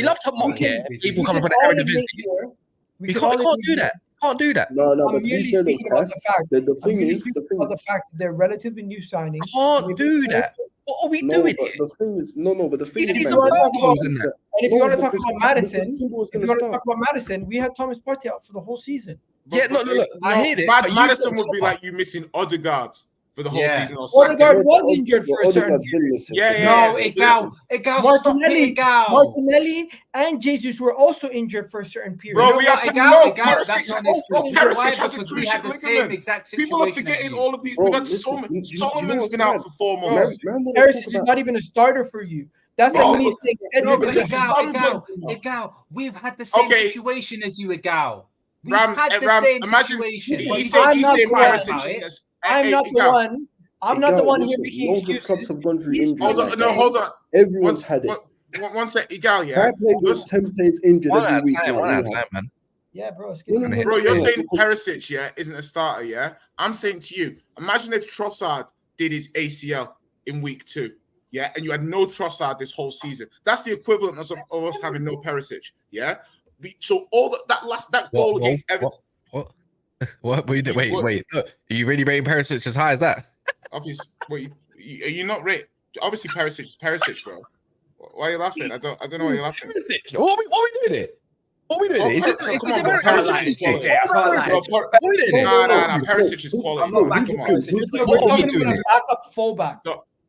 love to mock here. People coming from the Eredivisie. We can't do that. Can't do that. No, I'm but to be merely fair, though, speaking about Cass, the fact. the I'm thing merely is, speaking about the fact that they're relatively new signings. Can't do that. What are we no, doing but here? the thing is, but the thing You is, see man, some that- problems in that. And if you No, want to talk because- about Madison, because Timber was if you gonna want to start. talk about Madison, we had Thomas Partey out for the whole season. Yeah, no, look, I hear it, but you Madison got would be Chopper. like you missing Odegaard for the whole Yeah. season. Or Saka. Odegaard was injured for a certain Odegaard's been missing. Yeah, No, yeah. Igal, stop Martinelli, it, Igal. Martinelli and Jesus were also injured for a certain period. Bro, You know we what, have Igal, Perisic- that's not an excuse. You know Perisic why? has a Because we had the cruciate same ligament. exact situation. People are as forgetting you. all of these. Bro, We got listen, you know Solomon's what's been out mad? for 4 Bro, months. Man, wanna Perisic talk is about- not even a starter for you. That's Bro, like me saying No, Cedric but is a because Igal, we've had the same Okay. situation as you, Igal. We've Rams, had the Rams, same imagine situation. he's I'm saying not the one. Perisic isn't I'm not the one. I'm not the one here making Loads of clubs excuses. have gone through He's injuries. trying to say- Hold on. Everyone's had it. One sec, Igal, yeah. I play with 10 players injured One every at a week. time, man. one at a We time, have- man. Yeah, bro. It's No, getting no, Bro, you're Yeah, saying because- Perisic, yeah, isn't a starter, yeah? I'm saying to you, imagine if Trossard did his ACL in week 2, yeah, and you had no Trossard this whole season. That's the equivalent of us having no Perisic, yeah? So all that goal against Everton, What? Wait. Are you really rating Perisic as high as that? obviously, are you not rate? Obviously, Perisic is Perisic, bro. Why are you laughing? I don't know why you're laughing. Perisic. What are we doing here? What are we doing here? Is it Come on, bro. Perisic? Perisic is quality. What are we doing here? Nah. Perisic is quality. I'm not Come backing on. Perisic. We're What are we talking doing about a here? backup fullback.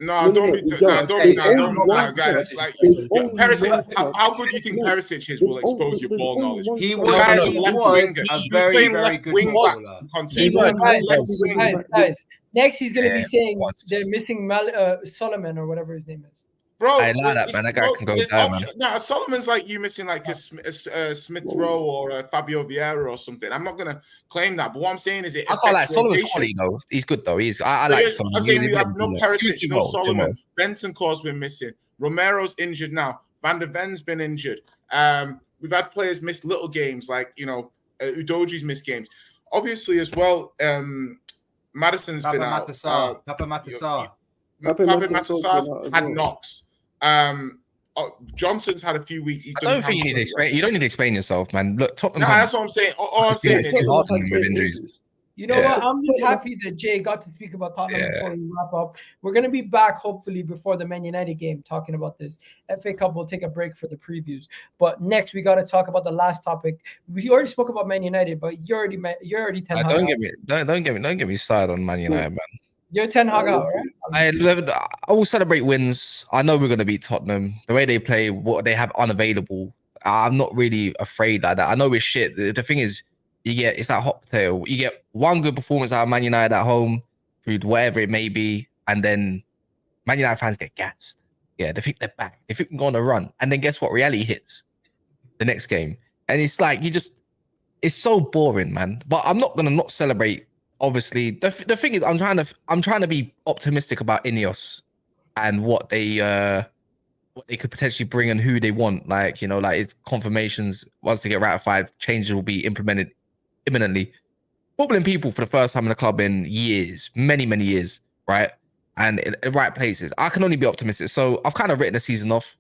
No, don't be, There's don't only guys. one Like There's only Perisic, one club. how good do you think Perisic is will expose your There's ball only knowledge? one He club. was, Guys, he left was winger. a He's very, playing very left good wing back. footballer. Context. Guys, next he's going to be Yeah, saying once. they're missing Solomon or whatever his name is. Bro, I like that, man. That guy can go down, man. Nah, Solomon's like you missing like a Smith Rowe or a Fabio Vieira or something. I'm not gonna claim that, but what I'm saying is it. I can't like affects Solomon's rotation. quality though. He's good though. I So like yes, Solomon. I'm saying He's we have very no good. Perisic, Too no well, too Solomon. well. Benson Core's been missing. Romero's injured now. Van der Ven's been injured. We've had players miss little games like Udoji's missed games. Obviously, as well, Madison's been out. Papa Matasar. Pape Matasar's had knocks. Johnson's had a few weeks. He's I done don't think you need to explain. You don't need to explain yourself, man. Look, Tottenham's No, that's what I'm saying. All I'm saying It's is, hard on him with injuries. You know Yeah. what? I'm just happy that Jay got to speak about Tottenham Yeah. before we wrap up. We're going to be back hopefully before the Man United game talking about this. FA Cup will take a break for the previews. But next we got to talk about the last topic. We already spoke about Man United, but you're already 10 Hag Don't out. get me started on Man United, man. You're 10 Hag out, right? I will celebrate wins. I know we're going to beat Tottenham. The way they play, what they have unavailable, I'm not really afraid like that. I know we're shit. The thing is, it's that hot potato. You get one good performance out of Man United at home, through whatever it may be, and then Man United fans get gassed. Yeah, they think they're back. They think we can go on a run. And then guess what? Reality hits the next game. And it's like, it's so boring, man. But I'm not going to not celebrate obviously the thing is, I'm trying to be optimistic about Ineos and what they could potentially bring and who they want. Like, you know, like it's confirmations. Once they get ratified, changes will be implemented imminently. Footballing people for the first time in the club in years, many years, right? And in the right places. I can only be optimistic. So I've kind of written the season off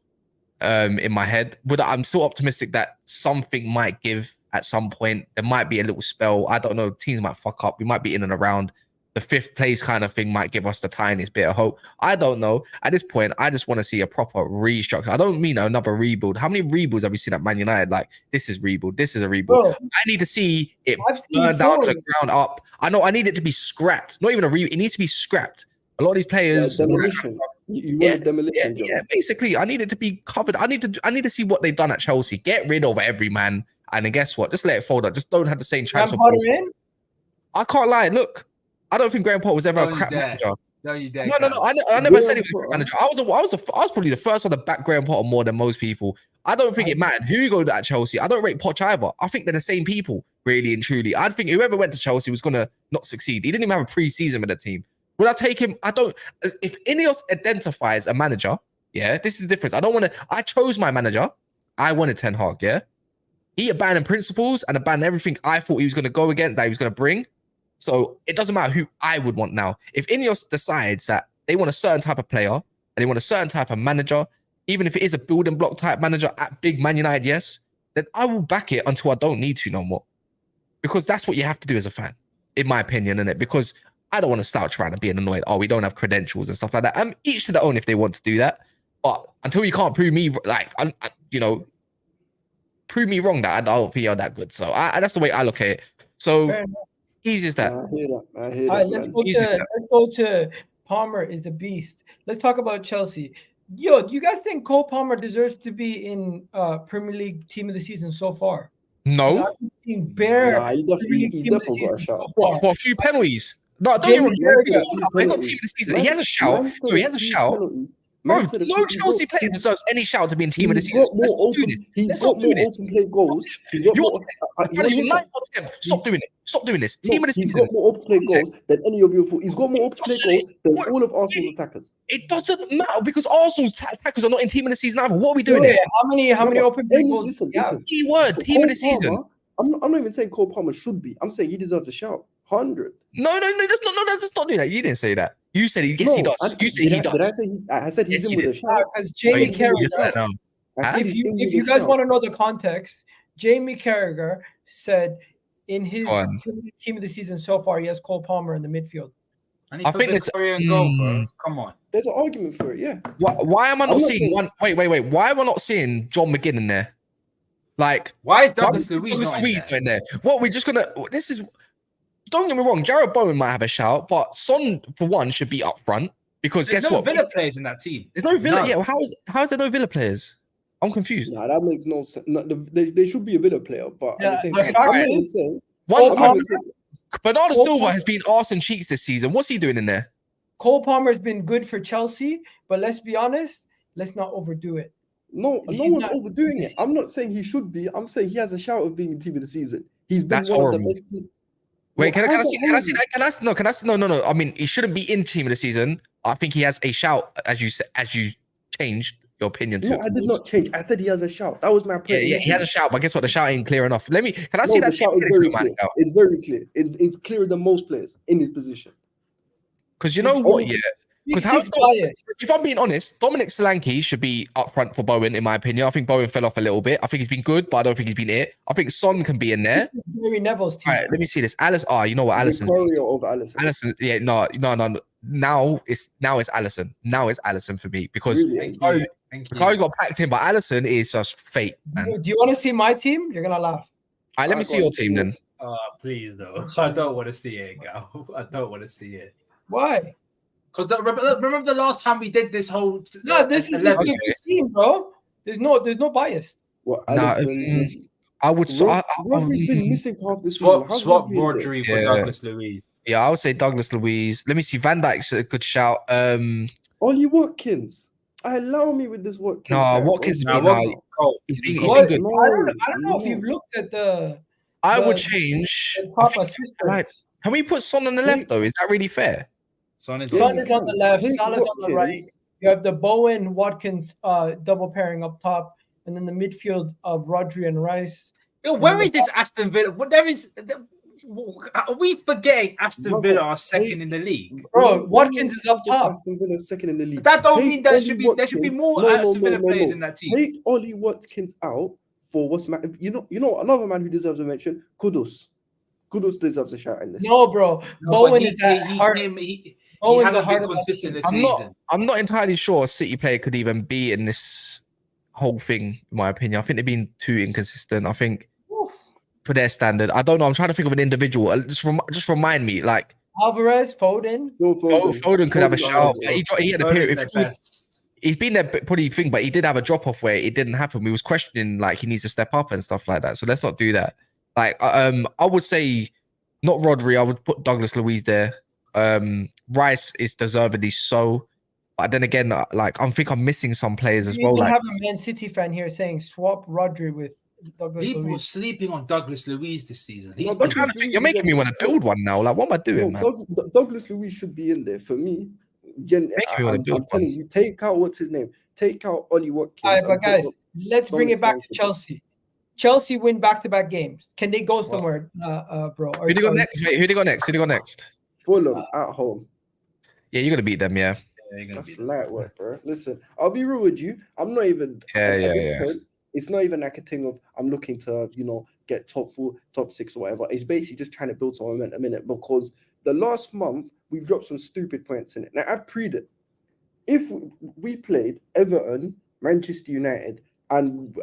in my head, but I'm still optimistic that something might give at some point. There might be a little spell. I don't know. Teams might fuck up. We might be in and around. The 5th place kind of thing might give us the tiniest bit of hope. I don't know. At this point, I just want to see a proper restructure. I don't mean another rebuild. How many rebuilds have we seen at Man United? Like, this is rebuild. This is a rebuild. Bro, I need to see it burn down to the ground up. I know I need it to be scrapped. Not even a rebuild. It needs to be scrapped. A lot of these players... demolition. You want a demolition job. Yeah, basically, I need it to be covered. I need to see what they've done at Chelsea. Get rid of every man. And then guess what? Just let it fold up. Just don't have the same transfer policy. I can't lie. Look, I don't think Graham Potter was ever a crap manager. No, you dare. No. I never said he was a crap manager. I was probably the first one to back Graham Potter more than most people. I don't think it mattered who goes at Chelsea. I don't rate Poch either. I think they're the same people, really and truly. I think whoever went to Chelsea was gonna not succeed. He didn't even have a pre-season with the team. Would I take him? I don't. If Ineos identifies a manager, yeah, this is the difference. I chose my manager. I wanted Ten Hag, yeah. He abandoned principles and abandoned everything I thought he was going to go against, that he was going to bring. So it doesn't matter who I would want now. If Ineos decides that they want a certain type of player and they want a certain type of manager, even if it is a building block type manager at big Man United, yes, then I will back it until I don't need to no more. Because that's what you have to do as a fan, in my opinion, innit? Because I don't want to start trying to be annoyed. Oh, we don't have credentials and stuff like that. Each to their own if they want to do that. But until you can't prove me, like, prove me wrong that I don't think you're that good. So that's the way I look at it. So easy as that. I hear that. All right, let's go to Palmer is the beast. Let's talk about Chelsea. Yo, do you guys think Cole Palmer deserves to be in Premier League Team of the Season so far? No. He definitely got a shot. For a few penalties. No, don't get me wrong. He's not Team of the Season. He has a shout. He has a shout. Bro, no Chelsea player deserves any shout to be in Team of the Season. He's got more open play goals. Stop doing it. Stop doing this. Team of the Season. He's got more open play goals than any of your. He's got more open play goals than all of Arsenal's attackers. It doesn't matter because Arsenal's attackers are not in Team of the Season either. What are we doing here? How many open play goals? Listen. Keyword, Team of the Season. I'm not even saying Cole Palmer should be. I'm saying he deserves a shout. 100. No, that's not doing that. You didn't say that. You said he does. You said he does. Did I say he? I said he's in with a shout. As Jamie Carragher, if you guys want to know the context, Jamie Carragher said in his Team of the Season so far, he has Cole Palmer in the midfield. And I think it's Korean goal, bro. Come on. There's an argument for it, yeah. Why am I not seeing one? Wait. Why am I not seeing John McGinn in there? Like, why is Douglas Luiz not in there? What we're just gonna? This is. Don't get me wrong, Jarrod Bowen might have a shout, but Son, for one, should be up front because there's guess what? Villa players in that team. There's no Villa. No. Yeah, well, how is there no Villa players? I'm confused. Nah, that makes no sense. No, they should be a Villa player, but at the same time, Bernardo Silva has been arse and cheeks this season. What's he doing in there? Cole Palmer's been good for Chelsea, but let's be honest, let's not overdo it. No one's overdoing it. I'm not saying he should be. I'm saying he has a shout of being in Team of the Season. He's been one of the best. Wait, can I see that? No. I mean, he shouldn't be in Team of the Season. I think he has a shout, as you changed your opinion to. No, I did not change. I said he has a shout. That was my point. Yeah, he has a shout, but guess what? The shout ain't clear enough. Can I see that? The shout is very clear. It's very clear. It's clearer than most players in his position. Because you know what? Yeah. Because if I'm being honest, Dominic Solanke should be up front for Bowen, in my opinion. I think Bowen fell off a little bit. I think he's been good, but I don't think he's been it. I think Son can be in there. This is Gary Neville's team. All right, let me see this. Alice, you know what? Alisson's over Alisson. Alisson, yeah, no. Now it's Alisson. Now it's Alisson for me because Kari got packed in, but Alisson is just fate. Do you want to see my team? You're gonna laugh. All right, let me see your team then. Please though. I don't want to see it, Gal. I don't want to see it. Why? Because remember the last time we did this whole. No, this is the team, bro. There's no bias. Well, Alisson, I would. Rodri's been missing half the season. Swap Rodri for Douglas Luiz. Yeah, I would say Douglas Luiz. Let me see. Van Dijk's a good shout. Ollie Watkins. Allow me with this Watkins. No, Watkins has been he's been good. I don't know if you've looked at the. I would change. Can we put Son on the left though? Is that really fair? Son is Yeah, Son you is on the can. left, Take Salah's on the right. Watkins. You have the Bowen Watkins double pairing up top, and then the midfield of Rodri and Rice. Yo, where is this Aston Villa? What there is? Are we forgetting Aston Villa are second in the league? Bro, Watkins is up top. Aston Villa second in the league. That don't Take mean there Ollie should be Watkins. more Aston Villa players in that team. Take Ollie Watkins out for what's you know another man who deserves a mention. Kudus deserves a shout in this. No, bro. Bowen is at heart. He Bowen's hasn't the heart been of that consistent team. this season. I'm not entirely sure a City player could even be in this whole thing, in my opinion. I think they've been too inconsistent. I think for their standard, I don't know. I'm trying to think of an individual. Just remind me, like Alvarez, Foden. Foden could have a shout. He had a period. He's been there pretty thing, but he did have a drop off where it didn't happen. We was questioning like he needs to step up and stuff like that. So let's not do that. Like I would say not Rodri. I would put Douglas Luiz there. Rice is deservedly so. But then again, like I think I'm missing some players as well. We Like have a Man City fan here saying swap Rodri with Douglas People Luiz. were sleeping on Douglas Luiz this season. No, I'm trying to think. You're making me want to build one now. Like what am I doing, man? Douglas Luiz should be in there for me. I'm telling you, take out what's his name. Take out Ollie Watkins. All right, but guys, let's bring it back to Chelsea. Chelsea win back-to-back games. Can they go somewhere, bro? Who do you got next? Wait, who do you got next? Who do you got next? Fulham at home. Yeah, you're gonna beat them. Yeah. That's light work, bro. Listen, I'll be real with you. I'm not even at this point. It's not even like a thing of I'm looking to, get top 4, top 6 or whatever. It's basically just trying to build some momentum in it because the last month we've dropped some stupid points in it. Now I've preed it. If we played Everton, Manchester United, and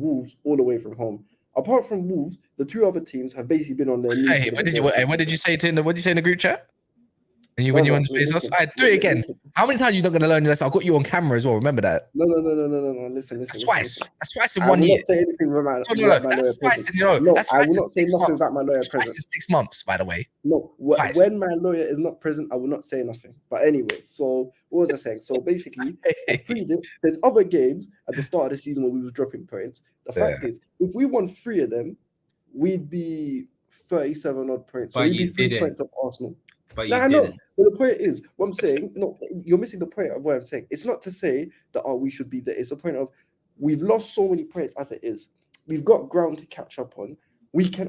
Wolves all the way from home, apart from Wolves, the 2 other teams have basically been on their knees. Hey, what did you say what did you say in the group chat? When you want to face us, I do it again. Listen. How many times are you not going to learn your lesson? I've got you on camera as well. Remember that? No. Listen. That's twice. That's twice in I 1 will year. not say anything about my That's twice in that's I will not say nothing about my lawyer That's twice present. in 6 months, by the way. No, Twice. when my lawyer is not present, I will not say nothing. But anyway, so what was I saying? So basically, there's other games at the start of the season where we were dropping points. The fact is, if we won 3 of them, we'd be 37 odd points. So we'd be 3 points off Arsenal. But I know. But the point is, what I'm saying, no, you're missing the point of what I'm saying. It's not to say that we should be there. It's the point of we've lost so many points as it is. We've got ground to catch up on.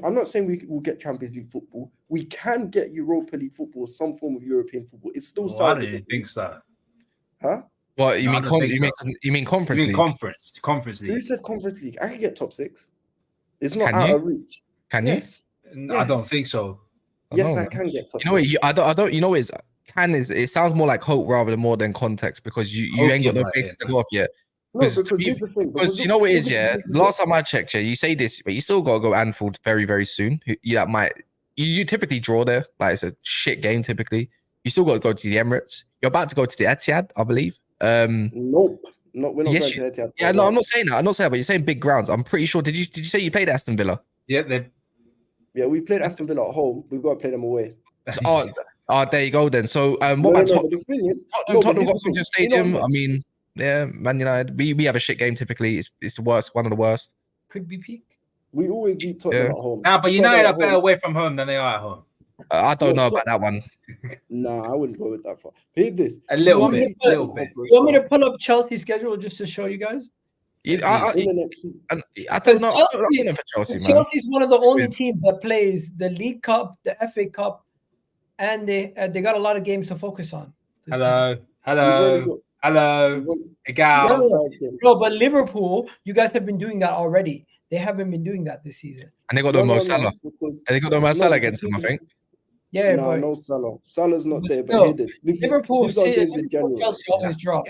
I'm not saying we will get Champions League football. We can get Europa League football, some form of European football. It's still I don't think so. Huh? What you mean? You mean conference league? Conference league. Who said conference league? I can get top 6. It's not out of reach. Can you? Yes. I don't think so. Yes, I can get top 6. You know what? I don't. You know what? It sounds more like hope rather than more than context because you ain't got no basis to go off yet. No, because here's the thing. Because you know what it is, yeah. Last time I checked, yeah, you say this, but you still got to go Anfield very, very soon. You typically draw there, like it's a shit game. Typically, you still got to go to the Emirates. You're about to go to the Etihad, I believe. Nope. No, we're not going to Etihad. Yeah, no, I'm not saying that. But you're saying big grounds. I'm pretty sure. Did you say you played Aston Villa? Yeah, we played Aston Villa at home. We've got to play them away. There you go then. So, what about Tottenham? The thing is, Tottenham got to the stadium. I mean, yeah, Man United. We have a shit game typically. It's the worst, one of the worst. Could be peak. We always beat Tottenham at home. Nah, but United are better away from home than they are at home. I don't know about that one. Nah, I wouldn't go with that far. Hear this. A little bit. You want me to pull up Chelsea's schedule just to show you guys? I don't know. Chelsea's one of the only teams that plays the League Cup, the FA Cup, and they got a lot of games to focus on. Hello. No, but Liverpool, you guys have been doing that already. They haven't been doing that this season. And they got no Mo Salah. They got no Mo Salah against them, I think. Yeah, no Salah. Salah's not there. Still, but this Liverpool, Chelsea always draw.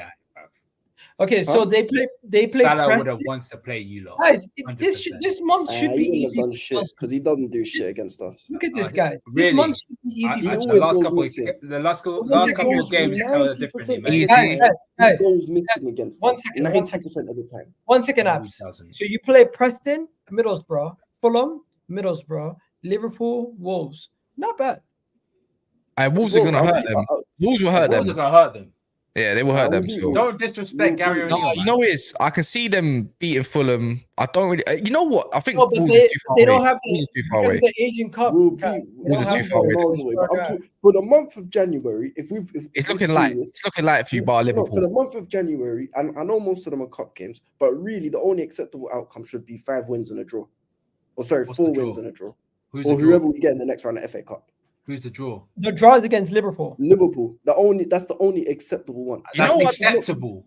Okay, so they play. Salah would have wants to play you lot. Guys, this month should be easy because he doesn't do shit against us. Look at this, guys. Really? This month should be easy. The last couple of games tell differently, man. Guys, against 1 second. 90% of the time. 1 second, Abs. So you play Preston, Middlesbrough, Fulham, Middlesbrough, Liverpool, Wolves. Not bad. Wolves are gonna hurt them. Wolves will hurt them. Wolves are gonna hurt them. Yeah, they will hurt Nah, them. we So. do. Don't disrespect Gary No, No, O'Neill. you know what it is? I can see them beating Fulham. I don't really. You know what? I think No, but Wolves is too far they away. don't have Wolves is too far because away. of the Asian Cup. We'll Kat, be they Wolves don't is have too far away. miles away. But I'm talking for the month of January. If It's we're looking light. serious, It's looking light for you, bar no, for Liverpool. the month of January, and I know most of them are cup games, but really the only acceptable outcome should be 5 wins and a draw. Or sorry, What's 4 the wins draw? and a draw. Who's Or the whoever draw? we get in the next round of FA Cup. Who's the draw? the draws against Liverpool. Liverpool. That's the only acceptable one. You know That's what? acceptable.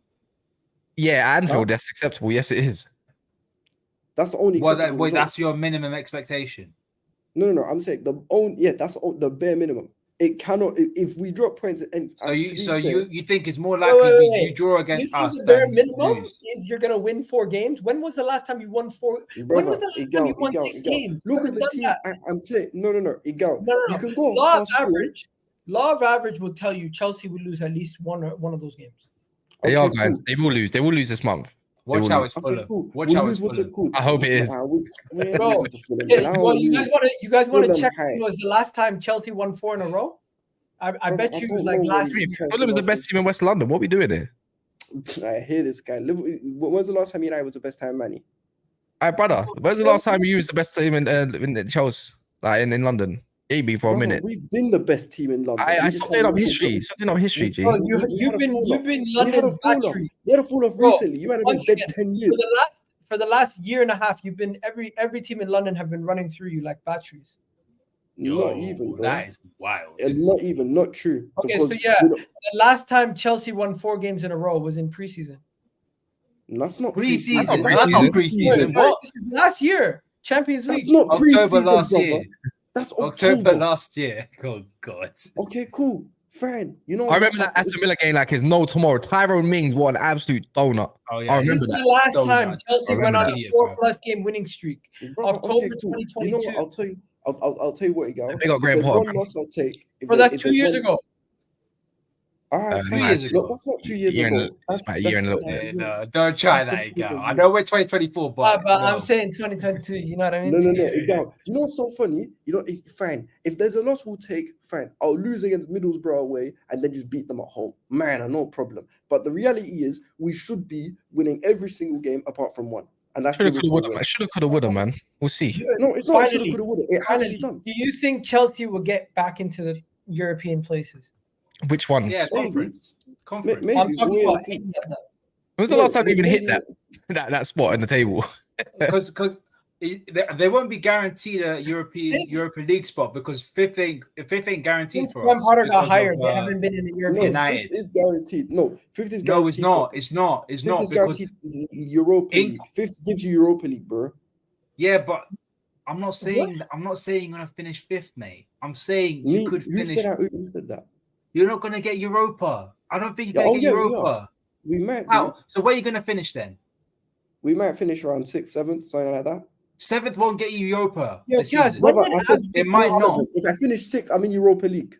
Yeah, Anfield, that's acceptable. Yes, it is. That's the only Well, acceptable wait, result. that's your minimum expectation. No. I'm saying that's the bare minimum. It cannot if we drop points and So you, to be so fair, you think it's more likely you draw You against think us the bare than minimum lose? is you're gonna win 4 games? When was the last time you won 4? When was brother, the last time you won 6 games? Look You at the haven't team done I'm playing. No, Igal. No. You can go Law of past 4. average. Law of average will tell you Chelsea will lose at least one of those games. They Okay, are going. cool. They will lose. They will lose this month. Watch will how lose. it's Okay, Fulham. cool. Watch We'll how lose it's what's Fulham. it called? I hope it is. Nah, we ain't Bro, losing to Fulham. Yeah, Now well, you we- guys want to Fulham check high. when was the last time Chelsea won 4 in a row? I Brother, bet I you it don't was like know last when year. Chelsea Fulham is the lost best team in West London. What are we doing here? I hear this guy. When's the last time United was the best time, Manny? All right, brother. When's the last time you used the best team in Chelsea, like in London? Maybe for a Brother, minute. We've been the best team in London. I We just something had a up little history. bit- Something up history, G. Bro, We had you've a been fall off. We had a London's fall off. battery. We had a fall off Bro, recently. You might have been once dead again, 10 years. For the last year and a half, you've been every team in London have been running through you like batteries. Not even, bro. That is wild. Not true. Okay, because so yeah, we don't- the last time Chelsea won 4 games in a row was in preseason. that's not Preseason. That's not That's not preseason. preseason. What? This is last year, Champions League. That's not October pre-season, last brother. year. That's October October. last year. Oh God. Okay, cool. Fine. You know I remember that Aston Villa game like it's no tomorrow. Tyrone Mings won an absolute donut. Oh I yeah. remember This is that. the last So time bad. Chelsea I went remember on that. a Idiot, 4+ game winning streak. Brother, October okay, cool. 2022. You know what? I'll tell you. I'll tell you what, Igal. Big up Graham If there's Potter, one loss I'll take. Bro, that's 2 years ago. All right, 2 fine. years ago. No, that's not 2 years Year and a- ago. it's about a year and a little bit. No, don't try that, Igal. I know we're 2024, but But no. I'm saying 2022. You know what I mean? No, Yeah. Igal. You know what's so funny? You know, fine. If there's a loss, we'll take. Fine. I'll lose against Middlesbrough away and then just beat them at home. Man, no problem. But the reality is, we should be winning every single game apart from one, and that's Shoulda, coulda, Liverpool woulda, away. man. Shoulda, coulda, woulda, man. We'll see. No, it's not. Shoulda, Finally, coulda, woulda. It has to Finally, be done. do you think Chelsea will get back into the European places? Which ones? Yeah, Maybe. conference. Conference. Maybe. I'm talking Wait about and see. any of them. When was the Yeah, last time you even hit maybe- that spot in the table? Because they won't be guaranteed a Europa League spot because fifth ain't guaranteed Since for Graham us. Potter got because hired, of, they haven't been in the No, European. United. fifth is guaranteed. No, fifth is guaranteed. No, it's not. It's not. It's Fifth not is because guaranteed Europa In- League. Fifth gives you Europa League, bro. yeah, but I'm not saying you're gonna finish fifth, mate. I'm saying you could Who finish. Who said that? You're not gonna get Europa. I don't think you're Yeah, gonna get we are. Europa. We might. How? So where are you gonna finish then? We might finish around 6th, 7th, something like that. Seventh won't get you Europa Yo, this Kaz, season. when Brother, did I said Abs it become might not. optimistic? If I finish 6th, I'm in Europa League.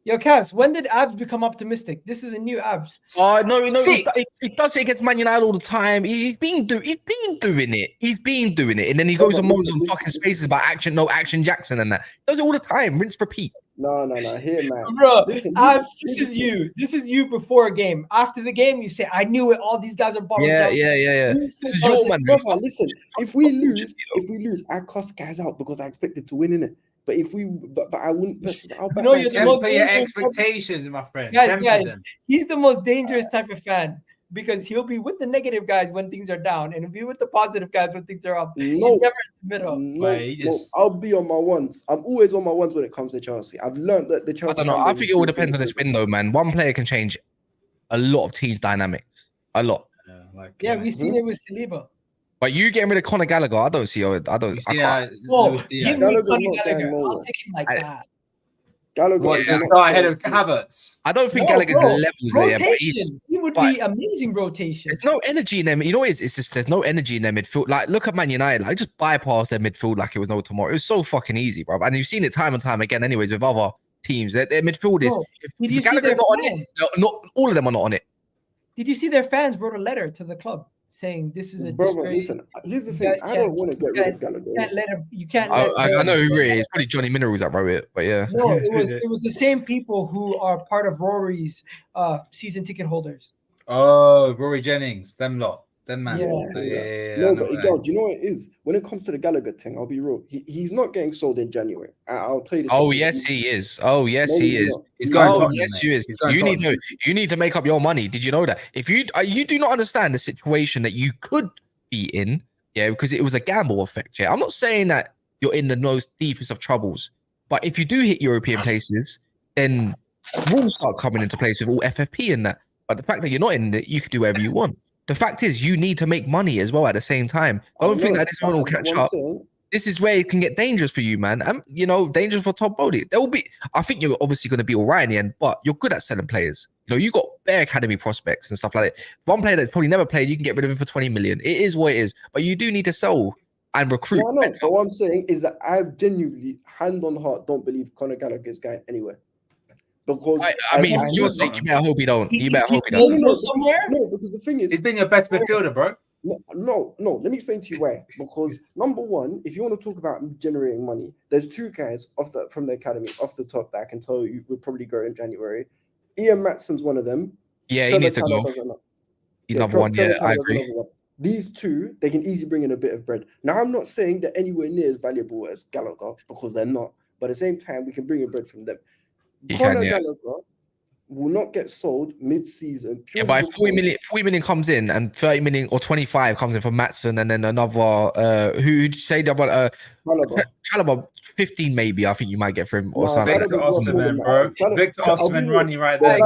Yo, Kaz, when did Abs become optimistic? This is a new Abs. Oh no, Sixth. he does it against Man United all the time. He's been doing it. He's been doing it, and then he goes Brother, and moans listen, on listen, fucking listen. spaces about Action Jackson and that. He does it all the time. Rinse, repeat. No. Here, man. Bro, Listen, Abs, this is you. This is you before a game. After the game, you say, I knew it. All these guys are bottom Yeah. You This said, is your man. Brother, listen. If we lose, I cuss guys out because I expected to win, innit? But if we, but I wouldn't. I'll back know my you're the team. most Temper your dangerous type of- expectations, my friend. Guys, Temper them. He's the most dangerous type of fan because he'll be with the negative guys when things are down and he'll be with the positive guys when things are up. He's No, never in the middle. no, Wait, he just- I'll be on my ones. I'm always on my ones when it comes to Chelsea. I've learned that the I Chelsea. don't know. fan I base think is it all too depends on this big. window, man. One player can change a lot of teams' dynamics. A lot. Yeah, we've seen it with Saliba. But you getting rid of Conor Gallagher, I don't see. I can't. Oh, Luis give Diaz. me Gallagher's Conor not Gallagher. going I'll nowhere. take him like that. Gallagher What, is to not start ahead of going- Havertz? I don't think No, Gallagher's bro. levels there, but he's. Rotation. He would but- be amazing rotation. There's no energy in them. You know, it's just there's no energy in their midfield. Like, look at Man United. Like, just bypass their midfield like it was no tomorrow. It was so fucking easy, bro. And you've seen it time and time again, anyways, with other teams. Their midfield is. Bro, If did you see Gallagher's their not on fans? it, not all of them are not on it. Did you see their fans wrote a letter to the club saying this is a Brother, disgrace. listen, here's the You thing. guys I don't want to get rid of Gallagher. You can't let him. You can't I, let. I know who really is. Probably Johnny Minerals that wrote it, but yeah. No, it was the same people who are part of Rory's season ticket holders. Oh, Rory Jennings, them lot, them man. Yeah. No, but do you know what it is? When it comes to the Gallagher thing, I'll be real. He's not getting sold in January. I'll tell you this. Oh yes, he is. Oh yes, No, he he's is. not. He's going Oh Tottenham, yes, mate. you is. He's going You Tottenham. need to make up your money. Did you know that? If you do not understand the situation that you could be in, yeah, because it was a gamble effect. Yeah, I'm not saying that you're in the most deepest of troubles, but if you do hit European places, then rules start coming into place with all FFP and that. But the fact that you're not in it, you can do whatever you want. The fact is, you need to make money as well at the same time. Don't think that this one will catch up. This is where it can get dangerous for you, man. And dangerous for Todd Bowley. There will be. I think you're obviously going to be all right in the end, but you're good at selling players. You got bare academy prospects and stuff like that. One player that's probably never played, you can get rid of him for 20 million. It is what it is, but you do need to sell and recruit. No, but what I'm saying is that I genuinely, hand on heart, don't believe Conor Gallagher is going anywhere. Because I mean, for your sake, you better hope he don't. You better hope he don't. No, because the thing is, he's been your best midfielder, bro. No. Let me explain to you why. Because number one, if you want to talk about generating money, there's two guys from the academy off the top that I can tell you will probably go in January. Ian Matson's one of them. Yeah, he needs to go. He's number one. Yeah, I agree. These two, they can easily bring in a bit of bread. Now, I'm not saying they're anywhere near as valuable as Gallagher because they're not. But at the same time, we can bring in bread from them. Conor Gallagher will not get sold mid-season. Yeah, but if 40 million comes in and 30 million or 25 comes in for Matson and then another, who'd you say the other? Chalobah, 15 maybe, I think you might get for him or something. Victor Osimhen, bro. Victor Osimhen running right there.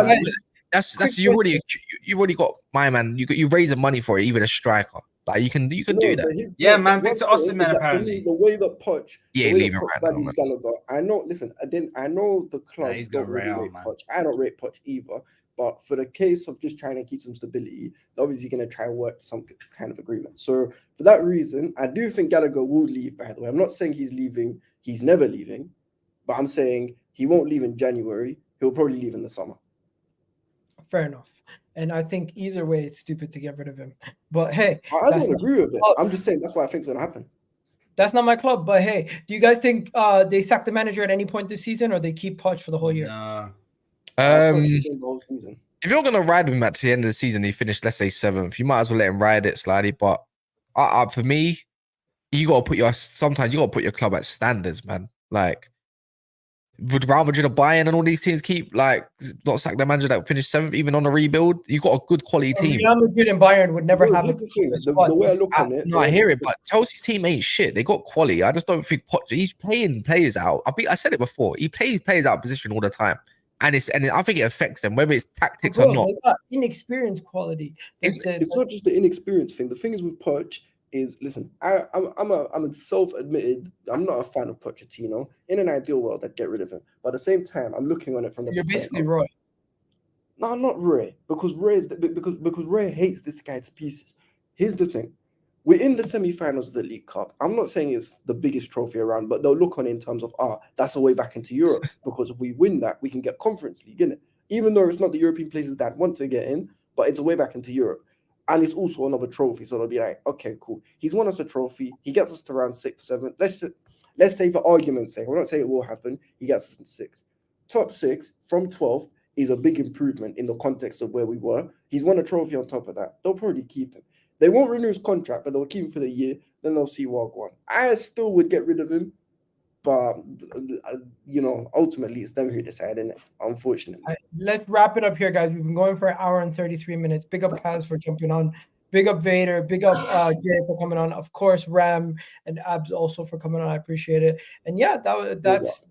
That's you already got my man. You raising money for it, even a striker. Like you can do that. Yeah, man. Victor Osimhen apparently. The way that Poch, leave him values Gallagher. I know. Listen, I know the club don't really rate Poch. I don't rate Poch either. But for the case of just trying to keep some stability, they're obviously going to try and work some kind of agreement. So for that reason, I do think Gallagher will leave. By the way, I'm not saying he's leaving. He's never leaving, but I'm saying he won't leave in January. He'll probably leave in the summer. Fair enough. And I think either way, it's stupid to get rid of him. But hey, I don't agree with it. I'm just saying that's what I think is going to happen. That's not my club. But hey, do you guys think they sack the manager at any point this season, or they keep Poch for the whole year? No. The whole season. If you're going to ride with him at the end of the season, he finished, let's say 7th. You might as well let him ride it slightly. But for me, sometimes you got to put your club at standards, man. Like, would Real Madrid or Bayern and all these teams keep not sack the manager that finished 7th, even on a rebuild? You've got a good quality team. Real Madrid and Bayern would never have the way I look on it. No, I hear it, but Chelsea's team ain't shit. They got quality. I just don't think he's playing players out. I said it before. He plays players out of position all the time, and I think it affects them, whether it's tactics or not. They got inexperienced quality. It's not just the inexperienced thing. The thing is with Poch is, listen, I'm a self-admitted, I'm not a fan of Pochettino. In an ideal world, I'd get rid of him. But at the same time, I'm looking on it from the You're basically Roy. No, I'm not Roy, because Roy hates this guy to pieces. Here's the thing. We're in the semi-finals of the League Cup. I'm not saying it's the biggest trophy around, but they'll look on it in terms of, that's a way back into Europe. Because if we win that, we can get Conference League, innit? Even though it's not the European places that want to get in, but it's a way back into Europe. And it's also another trophy. So they'll be like, okay, cool. He's won us a trophy. He gets us to round 6, 7. Let's say for argument's sake, we're not saying it will happen. He gets us in 6. Top 6 from 12th is a big improvement in the context of where we were. He's won a trophy on top of that. They'll probably keep him. They won't renew his contract, but they'll keep him for the year. Then they'll see what one. I still would get rid of him. But, ultimately, it's them who decide, innit? Unfortunately. Right, let's wrap it up here, guys. We've been going for an hour and 33 minutes. Big up Kaz for jumping on. Big up Vader. Big up Jerry for coming on. Of course, Ram and Abs also for coming on. I appreciate it. And yeah, that's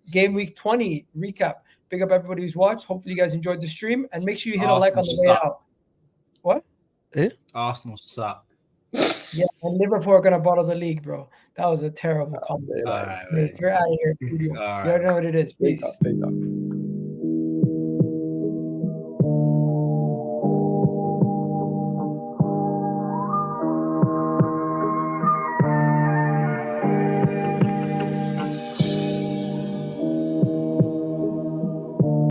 game week 20 recap. Big up everybody who's watched. Hopefully, you guys enjoyed the stream. And make sure you hit a like on the way out. What? Arsenal suck. Yeah, and Liverpool are gonna bottle the league, bro. That was a terrible comment. All right, You're out of here, studio. You already know what it is. Peace. Pick up.